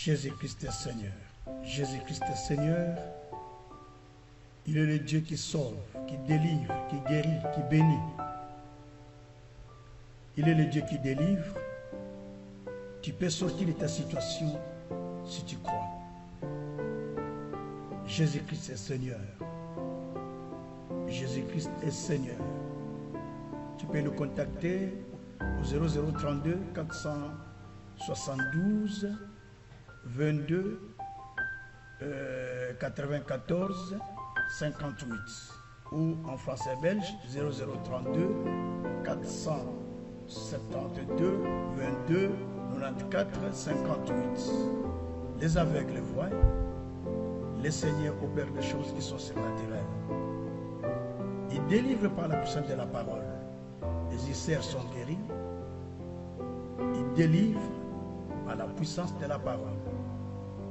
Jésus-Christ est Seigneur. Jésus-Christ est Seigneur. Il est le Dieu qui sauve, qui délivre, qui guérit, qui bénit. Il est le Dieu qui délivre. Tu peux sortir de ta situation si tu crois. Jésus-Christ est Seigneur. Jésus-Christ est Seigneur. Tu peux le contacter au 0032 472 22 94 58 ou en français belge 0032 472 22 94 58. Les aveugles voient, les seigneurs opèrent des choses qui sont surnaturelles. Ils délivrent par la puissance de la parole. Les ulcères sont guéris. Ils délivrent par la puissance de la parole.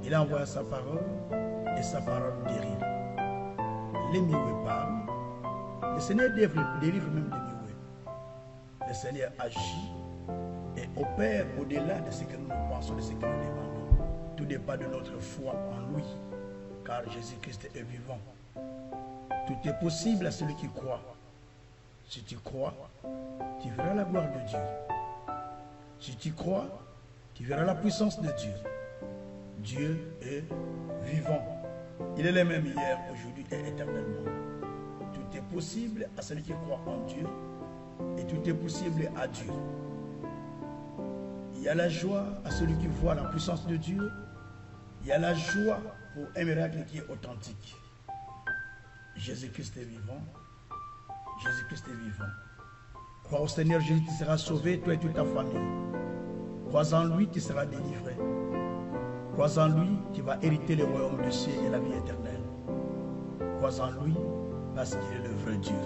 Il envoie sa parole et sa parole guérit. Les mioués parlent. Le Seigneur délivre même des mioués. Le Seigneur agit et opère au-delà de ce que nous pensons, de ce que nous demandons. Tout dépend de notre foi en lui, car Jésus-Christ est vivant. Tout est possible à celui qui croit. Si tu crois, tu verras la gloire de Dieu. Si tu crois, tu verras la puissance de Dieu. Dieu est vivant. Il est le même hier, aujourd'hui et éternellement. Tout est possible à celui qui croit en Dieu et tout est possible à Dieu. Il y a la joie à celui qui voit la puissance de Dieu. Il y a la joie pour un miracle qui est authentique. Jésus-Christ est vivant. Jésus-Christ est vivant. Crois au Seigneur Jésus, tu seras sauvé, toi et toute ta famille. Crois en lui, tu seras délivré. Crois en lui, tu vas hériter le royaume du ciel et la vie éternelle. Crois en lui, parce qu'il est le vrai Dieu.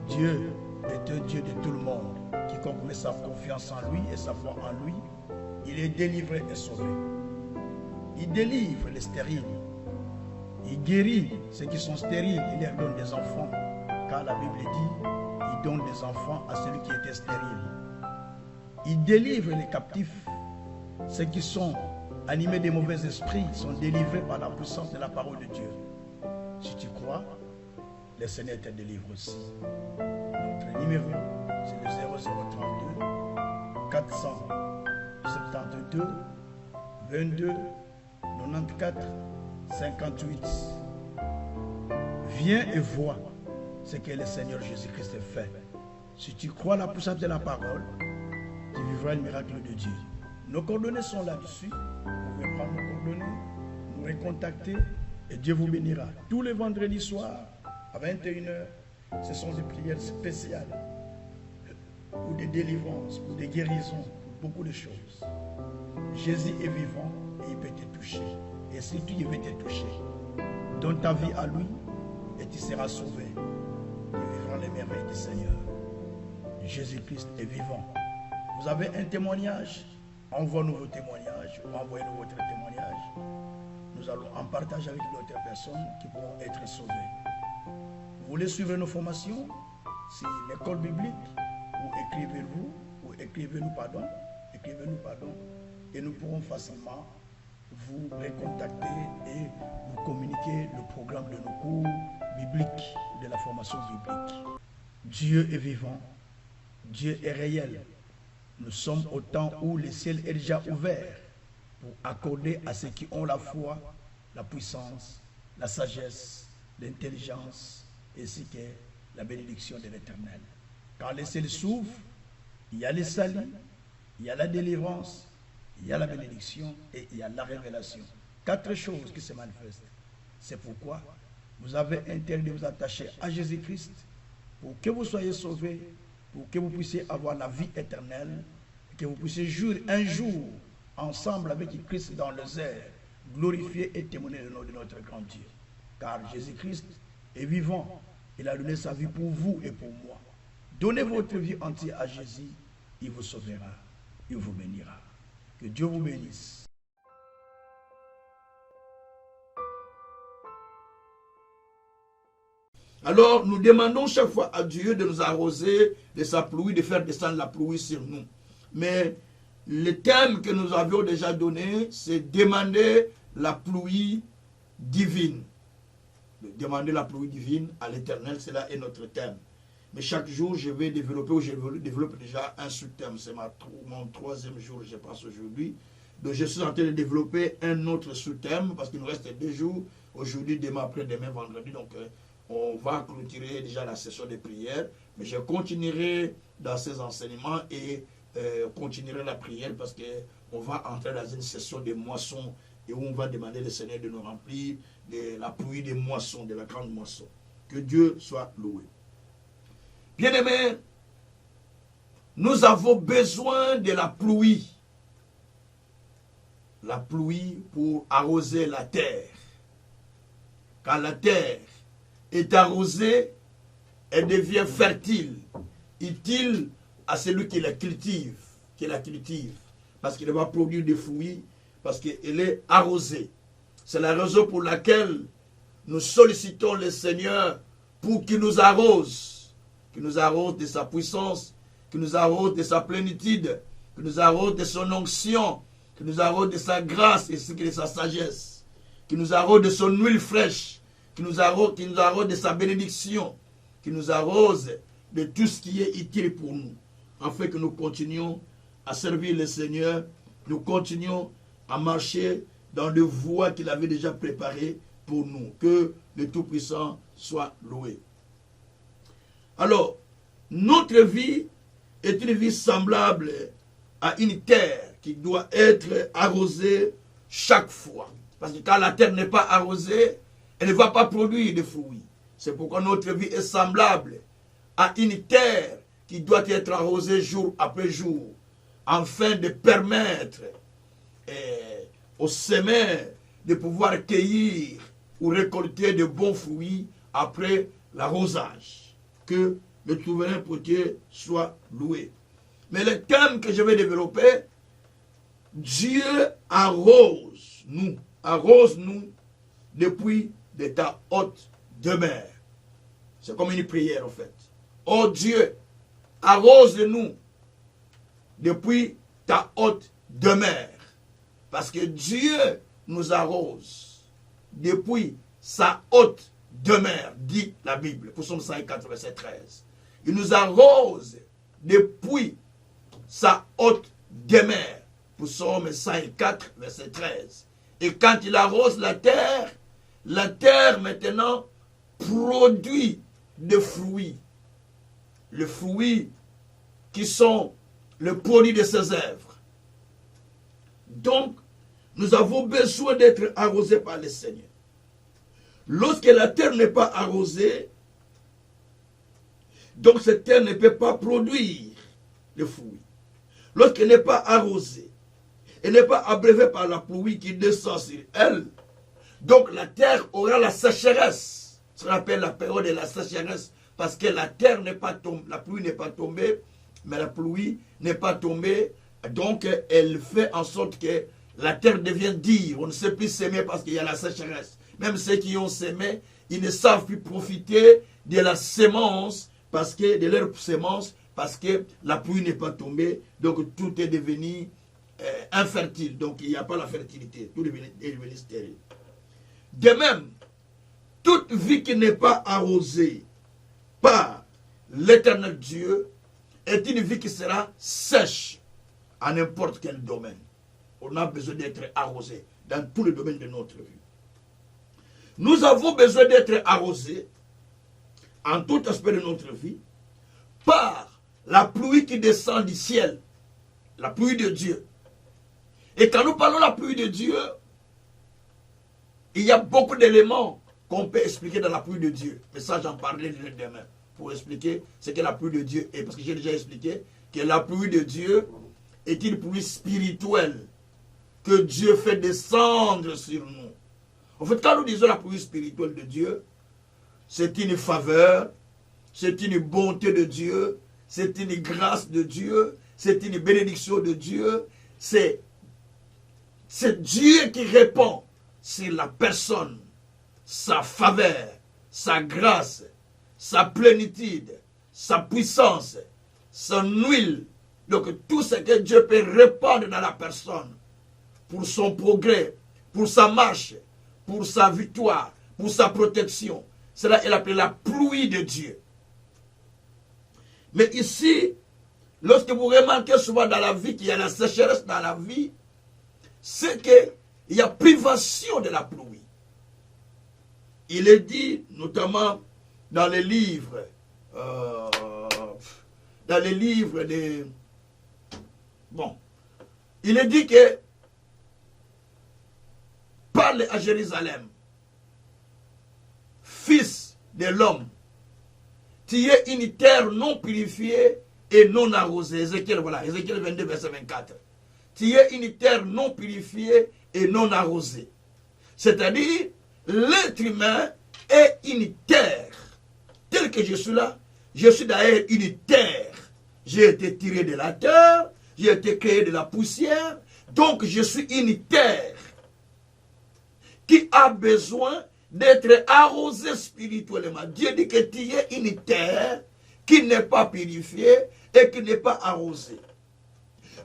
Dieu est un Dieu de tout le monde. Quiconque met sa confiance en lui et sa foi en lui, il est délivré et sauvé. Il délivre les stériles. Il guérit ceux qui sont stériles. Il leur donne des enfants. Car la Bible dit, il donne des enfants à celui qui était stérile. Il délivre les captifs. Ceux qui sont animés de mauvais esprits sont délivrés par la puissance de la parole de Dieu. Si tu crois, le Seigneur te délivre aussi. Notre numéro, c'est le 0032 472 22 94 58. Viens et vois ce que le Seigneur Jésus-Christ a fait. Si tu crois la puissance de la parole, tu vivras le miracle de Dieu. Nos coordonnées sont là-dessus. Vous pouvez prendre nos coordonnées, nous recontacter et Dieu vous bénira. Tous les vendredis soirs, à 21h, ce sont des prières spéciales pour des délivrances, pour des guérisons, pour beaucoup de choses. Jésus est vivant et il peut te toucher. Et si tu veux te toucher, donne ta vie à lui et tu seras sauvé. Tu vivras les merveilles du Seigneur. Jésus-Christ est vivant. Vous avez un témoignage? Envoie-nous vos témoignages, envoyez-nous votre témoignage. Nous allons en partager avec d'autres personnes qui pourront être sauvées. Vous voulez suivre nos formations? C'est l'école biblique, ou écrivez-nous pardon, et nous pourrons facilement vous recontacter et vous communiquer le programme de nos cours bibliques, de la formation biblique. Dieu est vivant, Dieu est réel. Nous sommes au temps où le ciel est déjà ouvert pour accorder à ceux qui ont la foi, la puissance, la sagesse, l'intelligence, ainsi que la bénédiction de l'Éternel. Quand le ciel s'ouvre, il y a le salut, il y a la délivrance, il y a la bénédiction et il y a la révélation. 4 choses qui se manifestent. C'est pourquoi vous avez intérêt de vous attacher à Jésus-Christ pour que vous soyez sauvés, pour que vous puissiez avoir la vie éternelle, que vous puissiez jurer un jour ensemble avec Christ dans les airs, glorifier et témoigner le nom de notre grand Dieu. Car Jésus-Christ est vivant. Il a donné sa vie pour vous et pour moi. Donnez votre vie entière à Jésus, il vous sauvera, il vous bénira. Que Dieu vous bénisse. Alors, nous demandons chaque fois à Dieu de nous arroser de sa pluie, de faire descendre la pluie sur nous. Mais le thème que nous avions déjà donné, c'est demander la pluie divine. Demander la pluie divine à l'Éternel, cela est notre thème. Mais chaque jour, je vais développer, ou je développe déjà un sous-thème. C'est mon 3e jour, je pense, aujourd'hui. Donc, je suis en train de développer un autre sous-thème, parce qu'il nous reste 2 jours, aujourd'hui, demain, après-demain, vendredi. Donc, on va clôturer déjà la session de prière. Mais je continuerai dans ces enseignements et continuerai la prière, parce qu'on va entrer dans une session de moisson, et où on va demander au Seigneur de nous remplir de la pluie des moissons, de la grande moisson. Que Dieu soit loué. Bien-aimés, nous avons besoin de la pluie. La pluie pour arroser la terre. Quand la terre est arrosée, elle devient fertile, utile à celui qui la cultive, parce qu'il va produire des fruits, parce qu'elle est arrosée. C'est la raison pour laquelle nous sollicitons le Seigneur pour qu'il nous arrose de sa puissance, qu'il nous arrose de sa plénitude, qu'il nous arrose de son onction, qu'il nous arrose de sa grâce et de sa sagesse, qu'il nous arrose de son huile fraîche, qu'il nous arrose de sa bénédiction, qu'il nous arrose de tout ce qui est utile pour nous, afin que nous continuions à servir le Seigneur, nous continuions à marcher dans les voies qu'il avait déjà préparées pour nous. Que le Tout-Puissant soit loué. Alors, notre vie est une vie semblable à une terre qui doit être arrosée chaque fois. Parce que quand la terre n'est pas arrosée, elle ne va pas produire de fruits. C'est pourquoi notre vie est semblable à une terre qui doit être arrosée jour après jour, afin de permettre aux semeurs de pouvoir cueillir ou récolter de bons fruits après l'arrosage. Que le souverain potier soit loué. Mais le thème que je vais développer, Dieu arrose-nous depuis de ta haute demeure. C'est comme une prière en fait. Oh Dieu, arrose-nous depuis ta haute demeure. Parce que Dieu nous arrose depuis sa haute demeure, dit la Bible, Psaume 104, verset 13. Il nous arrose depuis sa haute demeure, Psaume 104, verset 13. Et quand il arrose la terre maintenant produit des fruits. Les fruits qui sont le produit de ses œuvres. Donc, nous avons besoin d'être arrosés par le Seigneur. Lorsque la terre n'est pas arrosée, donc cette terre ne peut pas produire de fruits. Lorsqu'elle n'est pas arrosée, elle n'est pas abreuvée par la pluie qui descend sur elle, donc la terre aura la sécheresse. Ce qu'on appelle la période de la sécheresse, parce que la terre n'est pas tombée, la pluie n'est pas tombée, mais la pluie n'est pas tombée, donc elle fait en sorte que la terre devient dure. On ne sait plus s'aimer parce qu'il y a la sécheresse. Même ceux qui ont sémé, ils ne savent plus profiter de la sémence, de leur sémence, parce que la pluie n'est pas tombée, donc tout est devenu infertile. Donc il n'y a pas la fertilité, tout est devenu stérile. De même, toute vie qui n'est pas arrosée par l'Éternel Dieu est une vie qui sera sèche à n'importe quel domaine. On a besoin d'être arrosé dans tous les domaines de notre vie. Nous avons besoin d'être arrosés en tout aspect de notre vie par la pluie qui descend du ciel, la pluie de Dieu. Et quand nous parlons de la pluie de Dieu, il y a beaucoup d'éléments qu'on peut expliquer dans la pluie de Dieu. Mais ça, j'en parlerai demain pour expliquer ce que la pluie de Dieu est. Parce que j'ai déjà expliqué que la pluie de Dieu est une pluie spirituelle que Dieu fait descendre sur nous. En fait, quand nous disons la pluie spirituelle de Dieu, c'est une faveur, c'est une bonté de Dieu, c'est une grâce de Dieu, c'est une bénédiction de Dieu. C'est Dieu qui répond sur la personne, sa faveur, sa grâce, sa plénitude, sa puissance, son huile Donc tout ce que Dieu peut répandre dans la personne, pour son progrès, pour sa marche, pour sa victoire, pour sa protection, cela est appelé la pluie de Dieu. Mais ici, lorsque vous remarquez souvent dans la vie qu'il y a la sécheresse dans la vie, c'est qu'il y a privation de la pluie. Il est dit, notamment dans les livres, de... Bon, il est dit que parle à Jérusalem, fils de l'homme, tu es une terre non purifiée et non arrosée. Ézéchiel, voilà, Ézéchiel 22, verset 24. Tu es une terre non purifiée et non arrosée. C'est-à-dire, l'être humain est une terre. Tel que je suis là, je suis d'ailleurs une terre. J'ai été tiré de la terre, j'ai été créé de la poussière, donc je suis une terre qui a besoin d'être arrosée spirituellement. Dieu dit que tu es une terre qui n'est pas purifiée et qui n'est pas arrosée.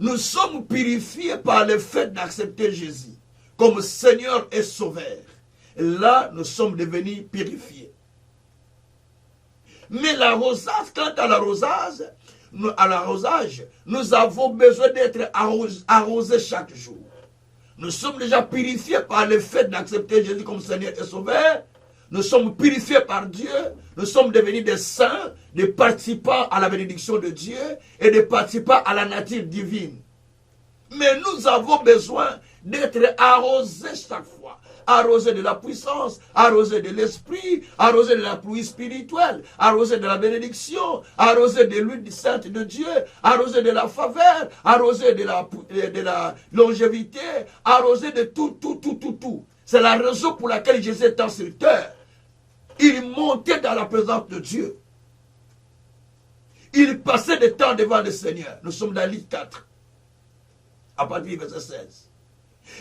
Nous sommes purifiés par le fait d'accepter Jésus comme Seigneur et Sauveur. Et là, nous sommes devenus purifiés. Mais l'arrosage, quant à l'arrosage, nous avons besoin d'être arrosés chaque jour. Nous sommes déjà purifiés par le fait d'accepter Jésus comme Seigneur et Sauveur. Nous sommes purifiés par Dieu. Nous sommes devenus des saints, des participants à la bénédiction de Dieu et des participants à la nature divine. Mais nous avons besoin d'être arrosés chaque fois. Arrosés de la puissance, arrosés de l'esprit, arrosés de la pluie spirituelle, arrosés de la bénédiction, arrosés de l'huile sainte de Dieu, arrosés de la faveur, arrosés de la longévité, arrosés de tout. C'est la raison pour laquelle Jésus est sur terre. Il montait dans la présence de Dieu. Il passait du temps devant le Seigneur. Nous sommes dans l'île 4, à partir du verset 16.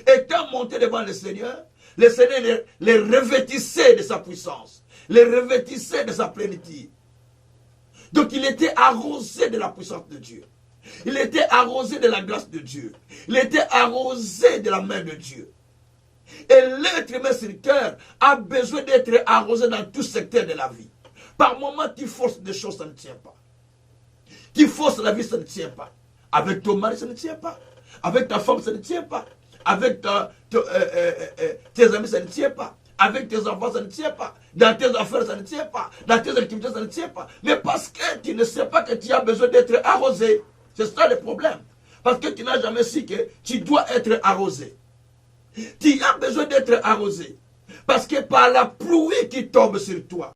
Étant monté devant le Seigneur les revêtissait de sa puissance, les revêtissait de sa plénitude. Donc il était arrosé de la puissance de Dieu. Il était arrosé de la grâce de Dieu. Il était arrosé de la main de Dieu. Et l'être humain sur terre a besoin d'être arrosé dans tout secteur de la vie. Par moments, tu forces des choses, ça ne tient pas. Tu forces la vie, ça ne tient pas. Avec ton mari, ça ne tient pas. Avec ta femme, ça ne tient pas. Avec tes amis, ça ne tient pas. Avec tes enfants, ça ne tient pas. Dans tes affaires, ça ne tient pas. Dans tes activités, ça ne tient pas. Mais parce que tu ne sais pas que tu as besoin d'être arrosé. C'est ça le problème. Parce que tu n'as jamais su que tu dois être arrosé. Tu as besoin d'être arrosé. Parce que par la pluie qui tombe sur toi,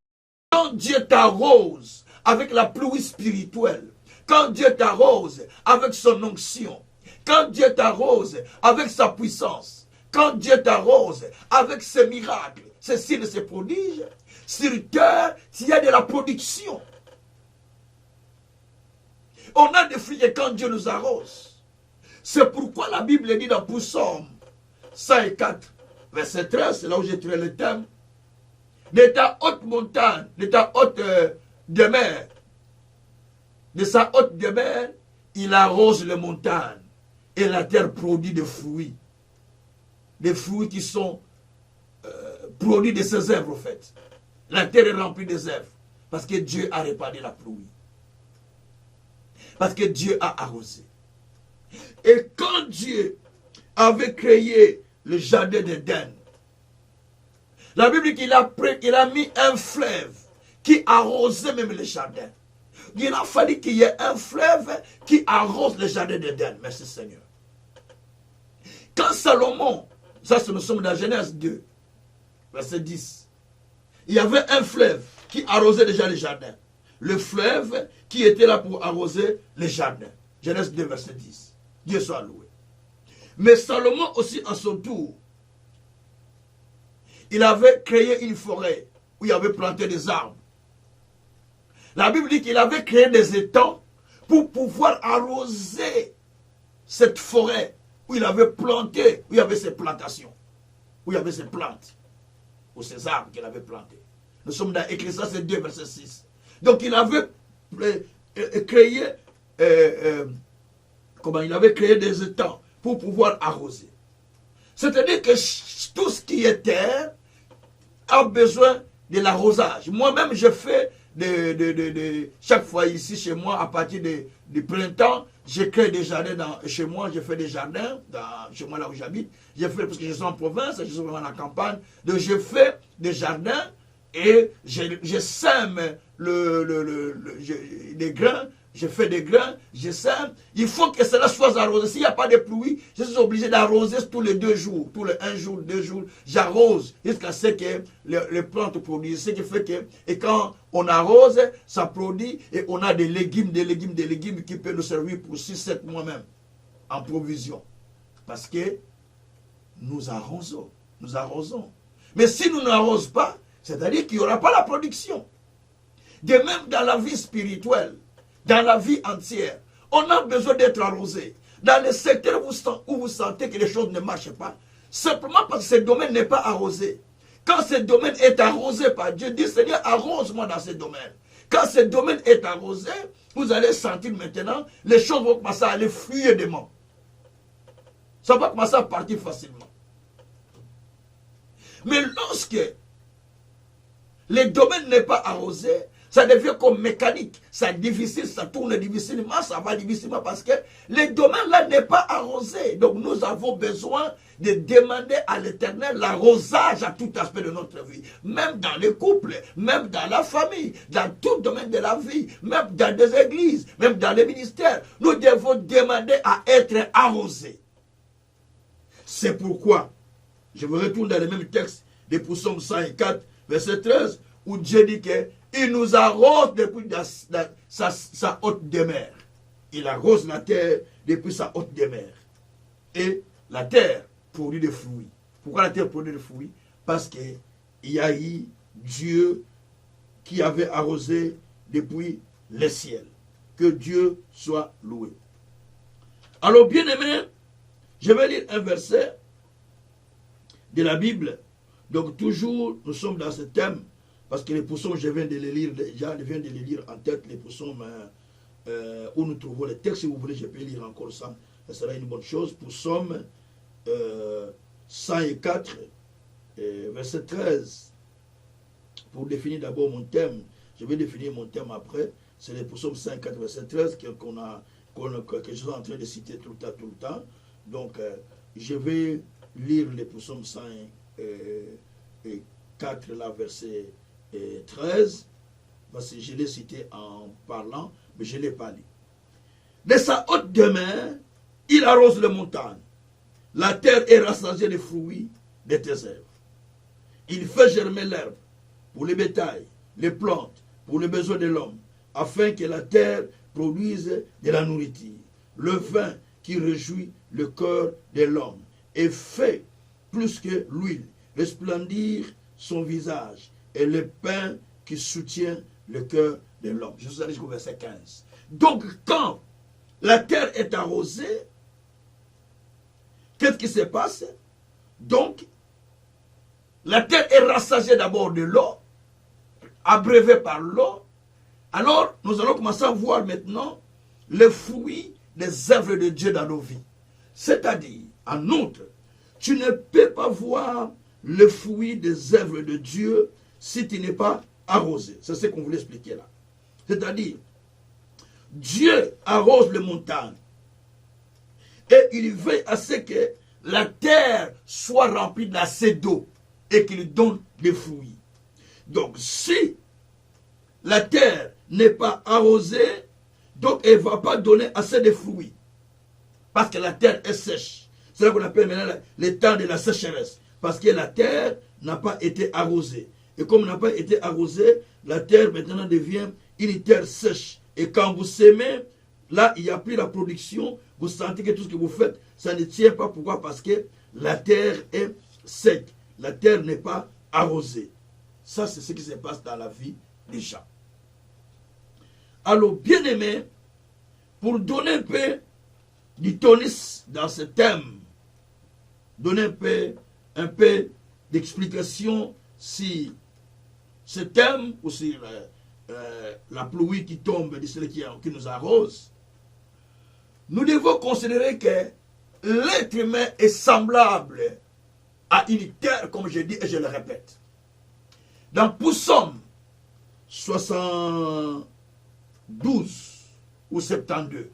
quand Dieu t'arrose avec la pluie spirituelle, quand Dieu t'arrose avec son onction, quand Dieu t'arrose avec sa puissance, quand Dieu t'arrose avec ses miracles, ses signes et ses prodiges, sur terre, il y a de la production. On a des fruits quand Dieu nous arrose. C'est pourquoi la Bible dit dans Psaume 104, verset 13, c'est là où j'ai tiré le thème, de ta haute montagne, de ta haute demeure, de sa haute demeure, il arrose les montagnes. Et la terre produit des fruits. Des fruits qui sont produits de ses œuvres, en fait. La terre est remplie des œuvres. Parce que Dieu a répandu la pluie. Parce que Dieu a arrosé. Et quand Dieu avait créé le jardin d'Éden, la Bible dit qu'il a mis un fleuve qui arrosait même le jardin. Il a fallu qu'il y ait un fleuve qui arrose le jardin d'Éden. Merci Seigneur. Quand Salomon, ça nous sommes dans Genèse 2, verset 10, il y avait un fleuve qui arrosait déjà le jardin. Le fleuve qui était là pour arroser le jardin. Genèse 2, verset 10. Dieu soit loué. Mais Salomon aussi, en son tour, il avait créé une forêt où il avait planté des arbres. La Bible dit qu'il avait créé des étangs pour pouvoir arroser cette forêt où il avait planté, où il y avait ses plantations, où il y avait ses plantes, ou ses arbres qu'il avait plantés. Nous sommes dans Ecclésiaste 2, verset 6. Donc il avait créé comment il avait créé des étangs pour pouvoir arroser. C'est-à-dire que tout ce qui est terre a besoin de l'arrosage. Moi-même, je fais chaque fois ici chez moi, à partir du printemps, je crée des jardins chez moi, je fais des jardins, chez moi là où j'habite, parce que je suis en province, je suis vraiment en campagne, donc je fais des jardins et je sème des grains, je fais des grains, je sème. Il faut que cela soit arrosé. S'il n'y a pas de pluie, je suis obligé d'arroser tous les 2 jours, tous les 1 jour, 2 jours. J'arrose jusqu'à ce que les plantes produisent. Ce qui fait que, et quand on arrose, ça produit et on a des légumes qui peuvent nous servir pour 6-7 mois même en provision. Parce que nous arrosons. Mais si nous n'arrosons pas, c'est-à-dire qu'il n'y aura pas la production. De même dans la vie spirituelle, dans la vie entière, on a besoin d'être arrosé. Dans le secteur où vous sentez que les choses ne marchent pas, simplement parce que ce domaine n'est pas arrosé. Quand ce domaine est arrosé par Dieu, dit Seigneur, arrose-moi dans ce domaine. Quand ce domaine est arrosé, vous allez sentir maintenant, les choses vont commencer à aller fluidement. Ça va commencer à partir facilement. Mais lorsque le domaine n'est pas arrosé, ça devient comme mécanique. C'est difficile, ça tourne difficilement, ça va difficilement parce que le domaine-là n'est pas arrosé. Donc nous avons besoin de demander à l'Éternel l'arrosage à tout aspect de notre vie. Même dans les couples, même dans la famille, dans tout domaine de la vie, même dans des églises, même dans les ministères. Nous devons demander à être arrosés. C'est pourquoi, je vous retourne dans le même texte de Psaume 104, verset 13, où Dieu dit que il nous arrose depuis sa haute demeure. Il arrose la terre depuis sa haute demeure. Et la terre produit des fruits. Pourquoi la terre produit des fruits? Parce qu'il y a eu Dieu qui avait arrosé depuis le ciel. Que Dieu soit loué. Alors, bien aimé, je vais lire un verset de la Bible. Donc, toujours, nous sommes dans ce thème. Parce que les psaumes, je viens de les lire déjà, je viens de les lire en tête, les psaumes où nous trouvons les textes. Si vous voulez, je peux lire encore ça. Ça sera une bonne chose. Psaume 104, verset 13. Pour définir d'abord mon thème, je vais définir mon thème après. C'est le psaume 104, verset 13 que je suis en train de citer tout le temps. Donc, je vais lire les psaumes 104, là, verset 13, parce que je l'ai cité en parlant, mais je ne l'ai pas lu. De sa haute demeure, il arrose les montagnes. La terre est rassasiée de fruits de tes œuvres. Il fait germer l'herbe pour les bétails, les plantes, pour les besoins de l'homme, afin que la terre produise de la nourriture. Le vin qui réjouit le cœur de l'homme et fait plus que l'huile resplendir son visage et le pain qui soutient le cœur de l'homme. Je vous allé jusqu'au verset 15. Donc, quand la terre est arrosée, qu'est-ce qui se passe? Donc, la terre est rassasiée d'abord de l'eau, abreuvée par l'eau. Alors, nous allons commencer à voir maintenant les fruits des œuvres de Dieu dans nos vies. C'est-à-dire, en outre, tu ne peux pas voir le fruit des œuvres de Dieu si tu n'es pas arrosé. C'est ce qu'on voulait expliquer là. C'est-à-dire, Dieu arrose les montagnes et il veille à ce que la terre soit remplie d'assez d'eau et qu'il donne des fruits. Donc, si la terre n'est pas arrosée, donc elle ne va pas donner assez de fruits. Parce que la terre est sèche. C'est ce qu'on appelle maintenant le temps de la sécheresse. Parce que la terre n'a pas été arrosée. Et comme elle n'a pas été arrosée, la terre maintenant devient une terre sèche. Et quand vous semez, là, il n'y a plus la production. Vous sentez que tout ce que vous faites, ça ne tient pas. Pourquoi? Parce que la terre est sec. La terre n'est pas arrosée. Ça, c'est ce qui se passe dans la vie des gens. Alors, bien aimé, pour donner un peu du tonus dans ce thème, donner un peu d'explication sur ce thème ou sur la pluie qui tombe de celui qui nous arrose. nous devons considérer que l'être humain est semblable à une terre, comme je dis et je le répète. Dans Psaume 72 ou 72,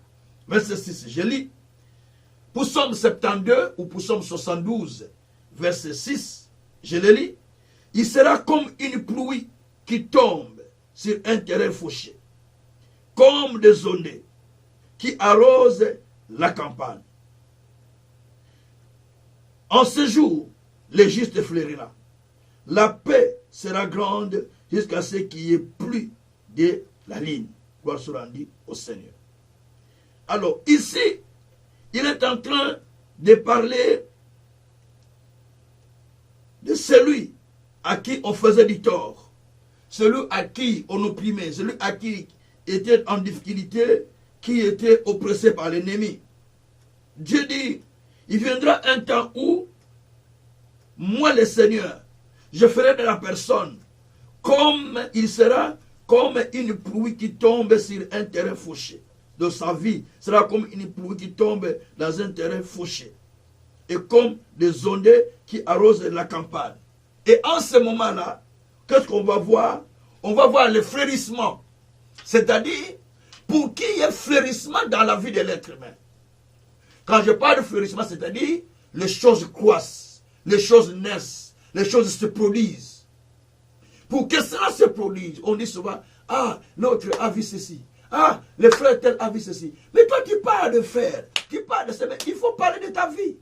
verset 6, je lis. Psaume 72 ou Psaume 72, verset 6, je le lis. Il sera comme une pluie qui tombe sur un terrain fauché, comme des ondées qui arrosent la campagne. En ce jour, le juste fleurira. La paix sera grande jusqu'à ce qu'il n'y ait plus de la ligne. Gloire soit rendue au Seigneur. Alors, ici, il est en train de parler de celui à qui on faisait du tort, celui à qui on opprimait, celui à qui était en difficulté, qui était oppressé par l'ennemi. Dieu dit, il viendra un temps où, moi le Seigneur, je ferai de la personne comme il sera comme une pluie qui tombe sur un terrain fauché. De sa vie sera comme une pluie qui tombe dans un terrain fauché. Et comme des ondées qui arrosent la campagne. Et en ce moment-là, qu'est-ce qu'on va voir? On va voir le fleurissement. C'est-à-dire, pour qu'il y ait fleurissement dans la vie de l'être humain. Quand je parle de fleurissement, c'est-à-dire, les choses croissent, les choses naissent, les choses se produisent. Pour que cela se produise, on dit souvent, ah, l'autre a vu ceci. Ah, le frère tel a vu ceci. Mais toi, tu parles de faire, tu parles de ça, mais il faut parler de ta vie.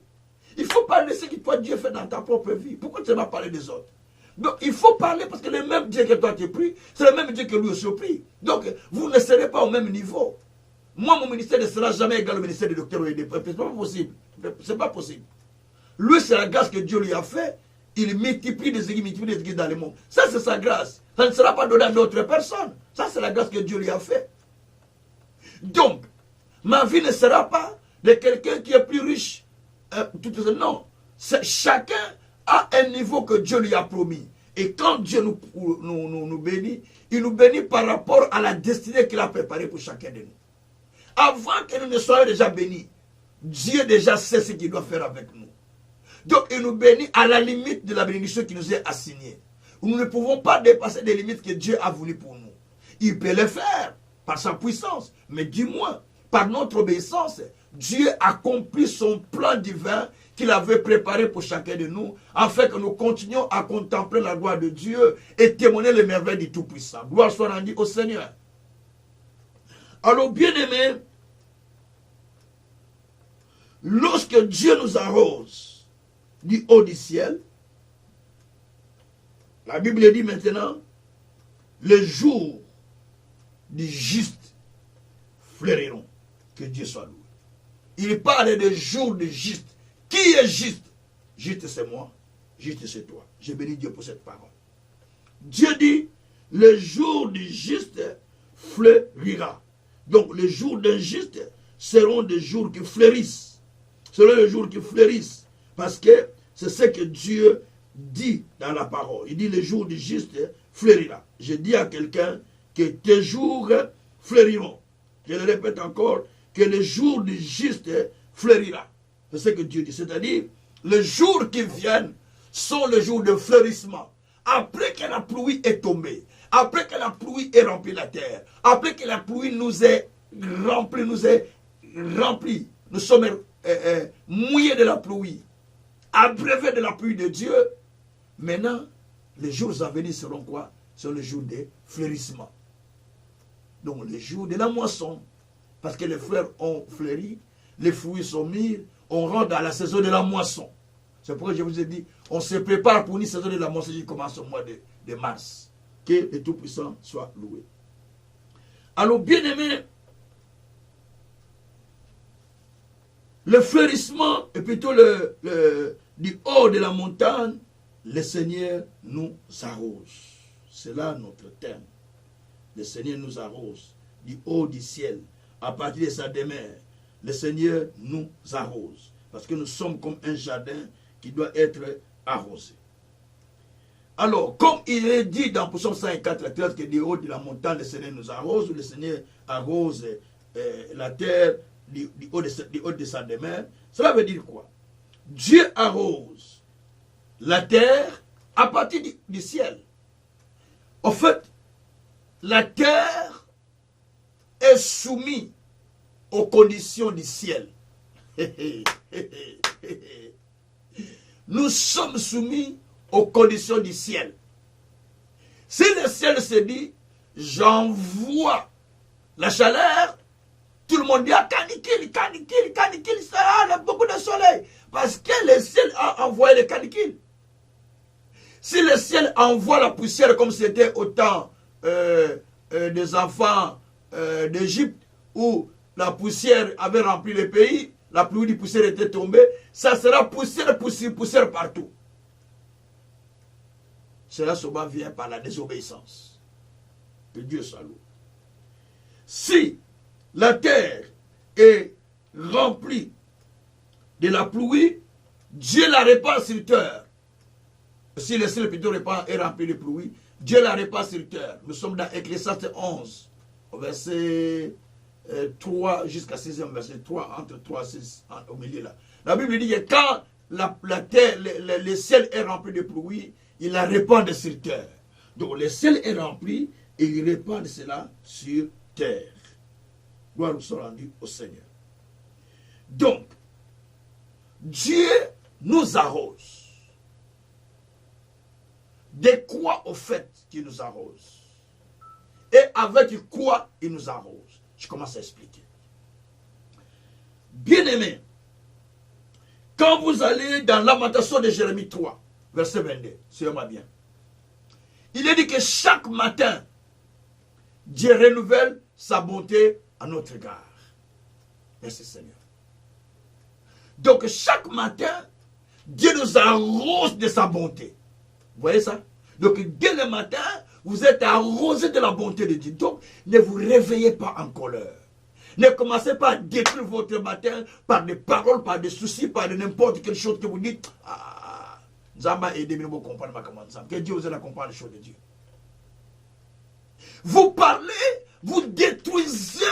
Il faut parler de ce que toi, Dieu fait dans ta propre vie. Pourquoi tu vas parler des autres? Donc, il faut parler parce que le même Dieu que toi tu pries, c'est le même Dieu que lui aussi prie. Donc, vous ne serez pas au même niveau. Moi, mon ministère ne sera jamais égal au ministère des docteurs et des prêtres. Ce n'est pas possible. Ce n'est pas possible. Lui, c'est la grâce que Dieu lui a fait. Il multiplie des églises dans le monde. Ça, c'est sa grâce. Ça ne sera pas donné à d'autres personnes. Ça, c'est la grâce que Dieu lui a fait. Donc, ma vie ne sera pas de quelqu'un qui est plus riche. Non. Chacun a un niveau que Dieu lui a promis. Et quand Dieu nous bénit, il nous bénit par rapport à la destinée qu'il a préparée pour chacun de nous. Avant que nous ne soyons déjà bénis, Dieu déjà sait ce qu'il doit faire avec nous. Donc il nous bénit à la limite de la bénédiction qui nous est assignée. Nous ne pouvons pas dépasser des limites que Dieu a voulu pour nous. Il peut le faire par sa puissance, mais du moins, par notre obéissance, Dieu accomplit son plan divin qu'il avait préparé pour chacun de nous, afin que nous continuions à contempler la gloire de Dieu et témoigner les merveilles du Tout-Puissant. Gloire soit rendue au Seigneur. Alors, bien-aimés, lorsque Dieu nous arrose du haut du ciel, la Bible dit maintenant, le jour du juste fleuriront. Que Dieu soit loué. Il parle de jour du juste. Qui est juste? Juste c'est moi, juste c'est toi. Je bénis Dieu pour cette parole. Dieu dit, le jour du juste fleurira. Donc les jours d'un juste seront des jours qui fleurissent. Seront les jours qui fleurissent. Parce que c'est ce que Dieu dit dans la parole. Il dit, le jour du juste fleurira. Je dis à quelqu'un que tes jours fleuriront. Je le répète encore, que le jour du juste fleurira. C'est ce que Dieu dit. C'est-à-dire, les jours qui viennent sont les jours de fleurissement. Après que la pluie est tombée, après que la pluie ait rempli la terre, après que la pluie nous ait rempli, nous sommes mouillés de la pluie, abreuvés de la pluie de Dieu, maintenant, les jours à venir seront quoi? Seront les jours de fleurissement. Donc, les jours de la moisson, parce que les fleurs ont fleuri, les fruits sont mis, on rentre dans la saison de la moisson. C'est pourquoi je vous ai dit, on se prépare pour une saison de la moisson qui commence au mois de mars. Que le Tout-Puissant soit loué. Alors, bien-aimés, le fleurissement est plutôt du haut de la montagne, le Seigneur nous arrose. C'est là notre thème. Le Seigneur nous arrose du haut du ciel. À partir de sa demeure, le Seigneur nous arrose. Parce que nous sommes comme un jardin qui doit être arrosé. Alors, comme il est dit dans Psaume 104, 13, que du haut de la montagne, le Seigneur nous arrose, le Seigneur arrose la terre du haut de sa demeure. Cela veut dire quoi? Dieu arrose la terre à partir du ciel. En fait, la terre est soumise aux conditions du ciel. Nous sommes soumis aux conditions du ciel. Si le ciel se dit, j'envoie la chaleur, tout le monde dit, ah, canicule, canicule, canicule, ça a beaucoup de soleil. Parce que le ciel a envoyé les canicules. Si le ciel envoie la poussière comme c'était au temps des enfants d'Égypte, où la poussière avait rempli le pays, la pluie de poussière était tombée, ça sera poussière, poussière, poussière partout. Cela souvent vient par la désobéissance. Que Dieu soit loué. Si la terre est remplie de la pluie, Dieu la répand sur terre. Si le ciel plutôt est rempli de pluie, Dieu la répand sur terre. Nous sommes dans Ecclésiaste 11, au verset 3 jusqu'à 6e verset 3, entre 3 et 6, au milieu là. La Bible dit que quand la terre, le ciel est rempli de pluie, il la répand sur terre. Donc le ciel est rempli et il répand cela sur terre. Gloire soit rendue au Seigneur. Donc, Dieu nous arrose. De quoi au fait qu'il nous arrose? Et avec quoi il nous arrose? Je commence à expliquer. Bien-aimés, quand vous allez dans Lamentation de Jérémie 3, verset 22, suivez-moi bien. Il est dit que chaque matin, Dieu renouvelle sa bonté à notre égard. Merci Seigneur. Donc chaque matin, Dieu nous arrose de sa bonté. Vous voyez ça? Donc dès le matin, vous êtes arrosé de la bonté de Dieu. Donc ne vous réveillez pas en colère. Ne commencez pas à détruire votre matin par des paroles, par des soucis, par de n'importe quelle chose que vous dites. Ah, Zamba aidez moi à comprendre ma commande. Que Dieu vous aide à comprendre les choses de Dieu. Vous parlez, vous détruisez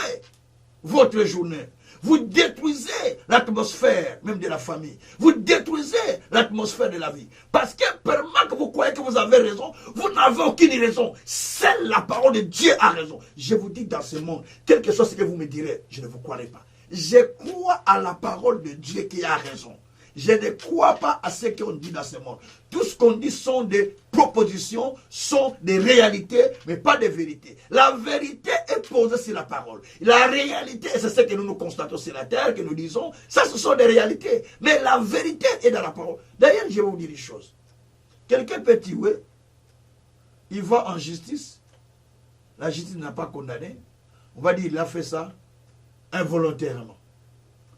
votre journée. Vous détruisez l'atmosphère même de la famille. Vous détruisez l'atmosphère de la vie. Parce que per mal que vous croyez que vous avez raison, vous n'avez aucune raison. Seule la parole de Dieu a raison. Je vous dis dans ce monde, quel que soit ce que vous me direz, je ne vous croirai pas. Je crois à la parole de Dieu qui a raison. Je ne crois pas à ce qu'on dit dans ce monde. Tout ce qu'on dit sont des propositions, sont des réalités, mais pas des vérités. La vérité est posée sur la parole. La réalité, c'est ce que nous constatons sur la terre, que nous disons, ça ce sont des réalités. Mais la vérité est dans la parole. D'ailleurs, je vais vous dire une chose. Quelqu'un peut tuer, il va en justice, la justice n'a pas condamné, on va dire qu'il a fait ça involontairement.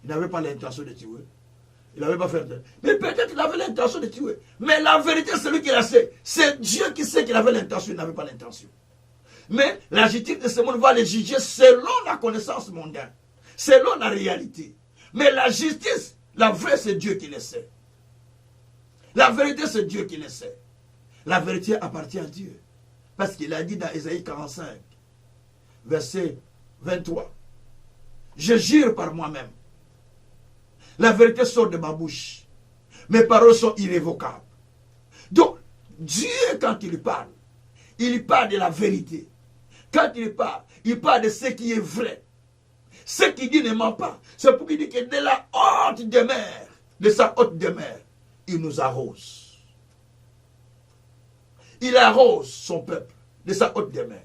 Il n'avait pas l'intention de tuer. Il n'avait pas fait. Mais peut-être qu'il avait l'intention de tuer. Mais la vérité, c'est lui qui la sait. C'est Dieu qui sait qu'il avait l'intention, il n'avait pas l'intention. Mais la justice de ce monde va les juger selon la connaissance mondaine, selon la réalité. Mais la justice, la vraie, c'est Dieu qui le sait. La vérité, c'est Dieu qui le sait. La vérité appartient à Dieu. Parce qu'il a dit dans Ésaïe 45, verset 23, je jure par moi-même. La vérité sort de ma bouche. Mes paroles sont irrévocables. Donc, Dieu, quand il parle de la vérité. Quand il parle de ce qui est vrai. Ce qu'il dit ne ment pas. C'est pour qu'il dit que de la haute demeure, de sa haute demeure, il nous arrose. Il arrose son peuple de sa haute demeure.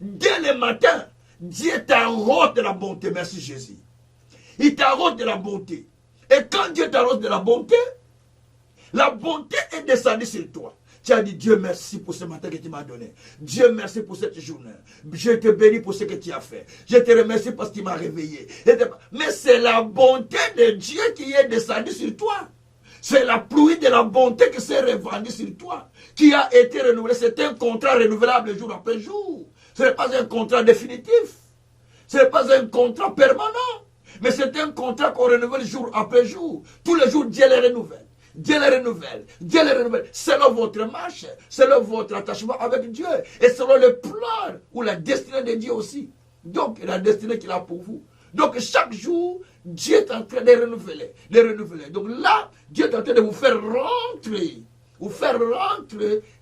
Dès le matin, Dieu t'arrose de la bonté. Merci Jésus. Il t'arrose de la bonté. Et quand Dieu t'arrose de la bonté est descendue sur toi. Tu as dit, Dieu merci pour ce matin que tu m'as donné. Dieu merci pour cette journée. Je te bénis pour ce que tu as fait. Je te remercie parce que tu m'as réveillé. Mais c'est la bonté de Dieu qui est descendue sur toi. C'est la pluie de la bonté qui s'est répandue sur toi. Qui a été renouvelée. C'est un contrat renouvelable jour après jour. Ce n'est pas un contrat définitif. Ce n'est pas un contrat permanent. Mais c'est un contrat qu'on renouvelle jour après jour. Tous les jours, Dieu les renouvelle. Dieu les renouvelle. Dieu les renouvelle. Selon votre marche, selon votre attachement avec Dieu. Et selon le plan ou la destinée de Dieu aussi. Donc, la destinée qu'il a pour vous. Donc chaque jour, Dieu est en train de renouveler, Donc là, Dieu est en train de vous faire rentrer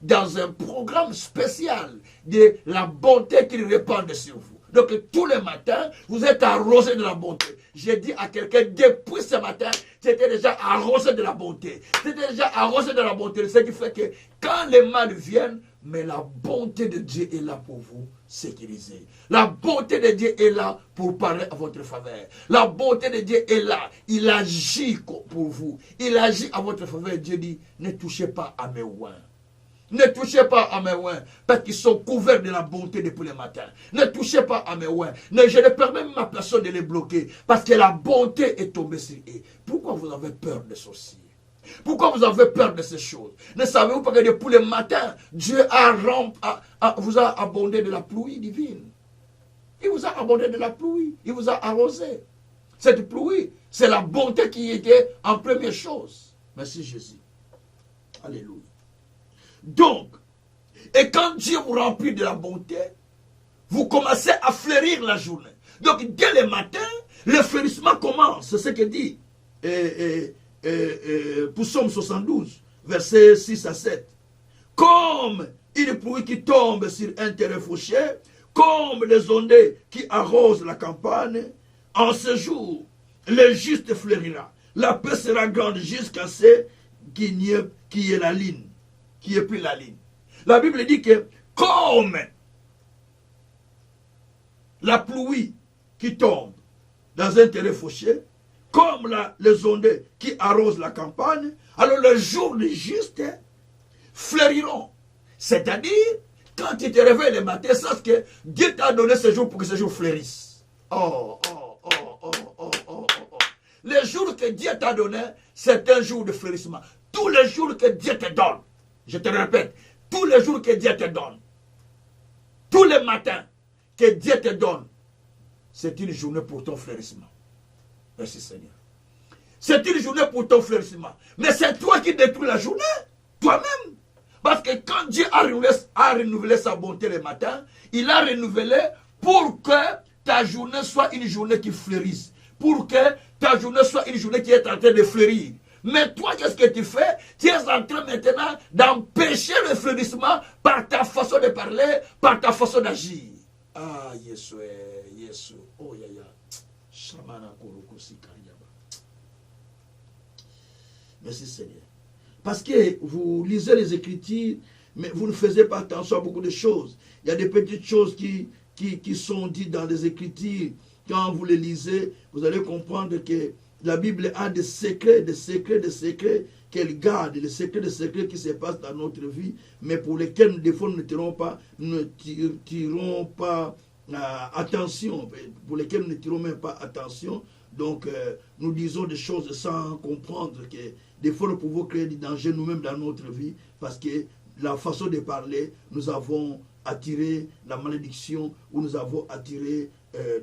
dans un programme spécial de la bonté qu'il répand sur vous. Donc tous les matins, vous êtes arrosé de la bonté. J'ai dit à quelqu'un, depuis ce matin, j'étais déjà arrosé de la bonté. C'était déjà arrosé de la bonté. Ce qui fait que quand les mal viennent, mais la bonté de Dieu est là pour vous sécuriser. La bonté de Dieu est là pour parler à votre faveur. La bonté de Dieu est là. Il agit pour vous. Il agit à votre faveur. Dieu dit, ne touchez pas à mes oins. Ne touchez pas à mes oins, parce qu'ils sont couverts de la bonté depuis le matin. Ne touchez pas à mes oins. Je ne permets même à personne de les bloquer, parce que la bonté est tombée sur eux. Pourquoi vous avez peur des sorciers? Pourquoi vous avez peur de ces choses? Ne savez-vous pas que depuis le matin, Dieu vous a abondé de la pluie divine? Il vous a abondé de la pluie. Il vous a arrosé. Cette pluie, c'est la bonté qui était en première chose. Merci Jésus. Alléluia. Donc, et quand Dieu vous remplit de la bonté, vous commencez à fleurir la journée. Donc, dès le matin, le fleurissement commence. C'est ce que dit Psaume 72, versets 6 à 7. Comme une pluie qui tombe sur un terrain fauché, comme les ondées qui arrosent la campagne, en ce jour, le juste fleurira. La paix sera grande jusqu'à ce qu'il n'y ait la ligne. Qui est plus la ligne. La Bible dit que comme la pluie qui tombe dans un terrain fauché, comme les ondées qui arrosent la campagne, alors les jours du juste fleuriront. C'est-à-dire, quand tu te réveilles le matin, sache que Dieu t'a donné ce jour pour que ce jour fleurisse. Les jours que Dieu t'a donné, c'est un jour de fleurissement. Tous les jours que Dieu te donne, je te répète, tous les jours que Dieu te donne, tous les matins que Dieu te donne, c'est une journée pour ton fleurissement. Merci Seigneur. C'est une journée pour ton fleurissement. Mais c'est toi qui détruis la journée, toi-même. Parce que quand Dieu a renouvelé sa bonté le matin, il a renouvelé pour que ta journée soit une journée qui fleurisse. Pour que ta journée soit une journée qui est en train de fleurir. Mais toi, qu'est-ce que tu fais? Tu es en train maintenant d'empêcher le fleurissement par ta façon de parler, par ta façon d'agir. Ah, Yesu. Oh, yaya. Merci Seigneur. Parce que vous lisez les Écritures, mais vous ne faisiez pas attention à beaucoup de choses. Il y a des petites choses qui sont dites dans les Écritures. Quand vous les lisez, vous allez comprendre que la Bible a des secrets qu'elle garde, des secrets qui se passent dans notre vie, mais pour lesquels, des fois, nous ne tirons pas attention, pour lesquels nous ne tirons même pas attention. Donc, nous disons des choses sans comprendre que des fois, nous pouvons créer du danger nous-mêmes dans notre vie, parce que la façon de parler, nous avons attiré la malédiction, ou nous avons attiré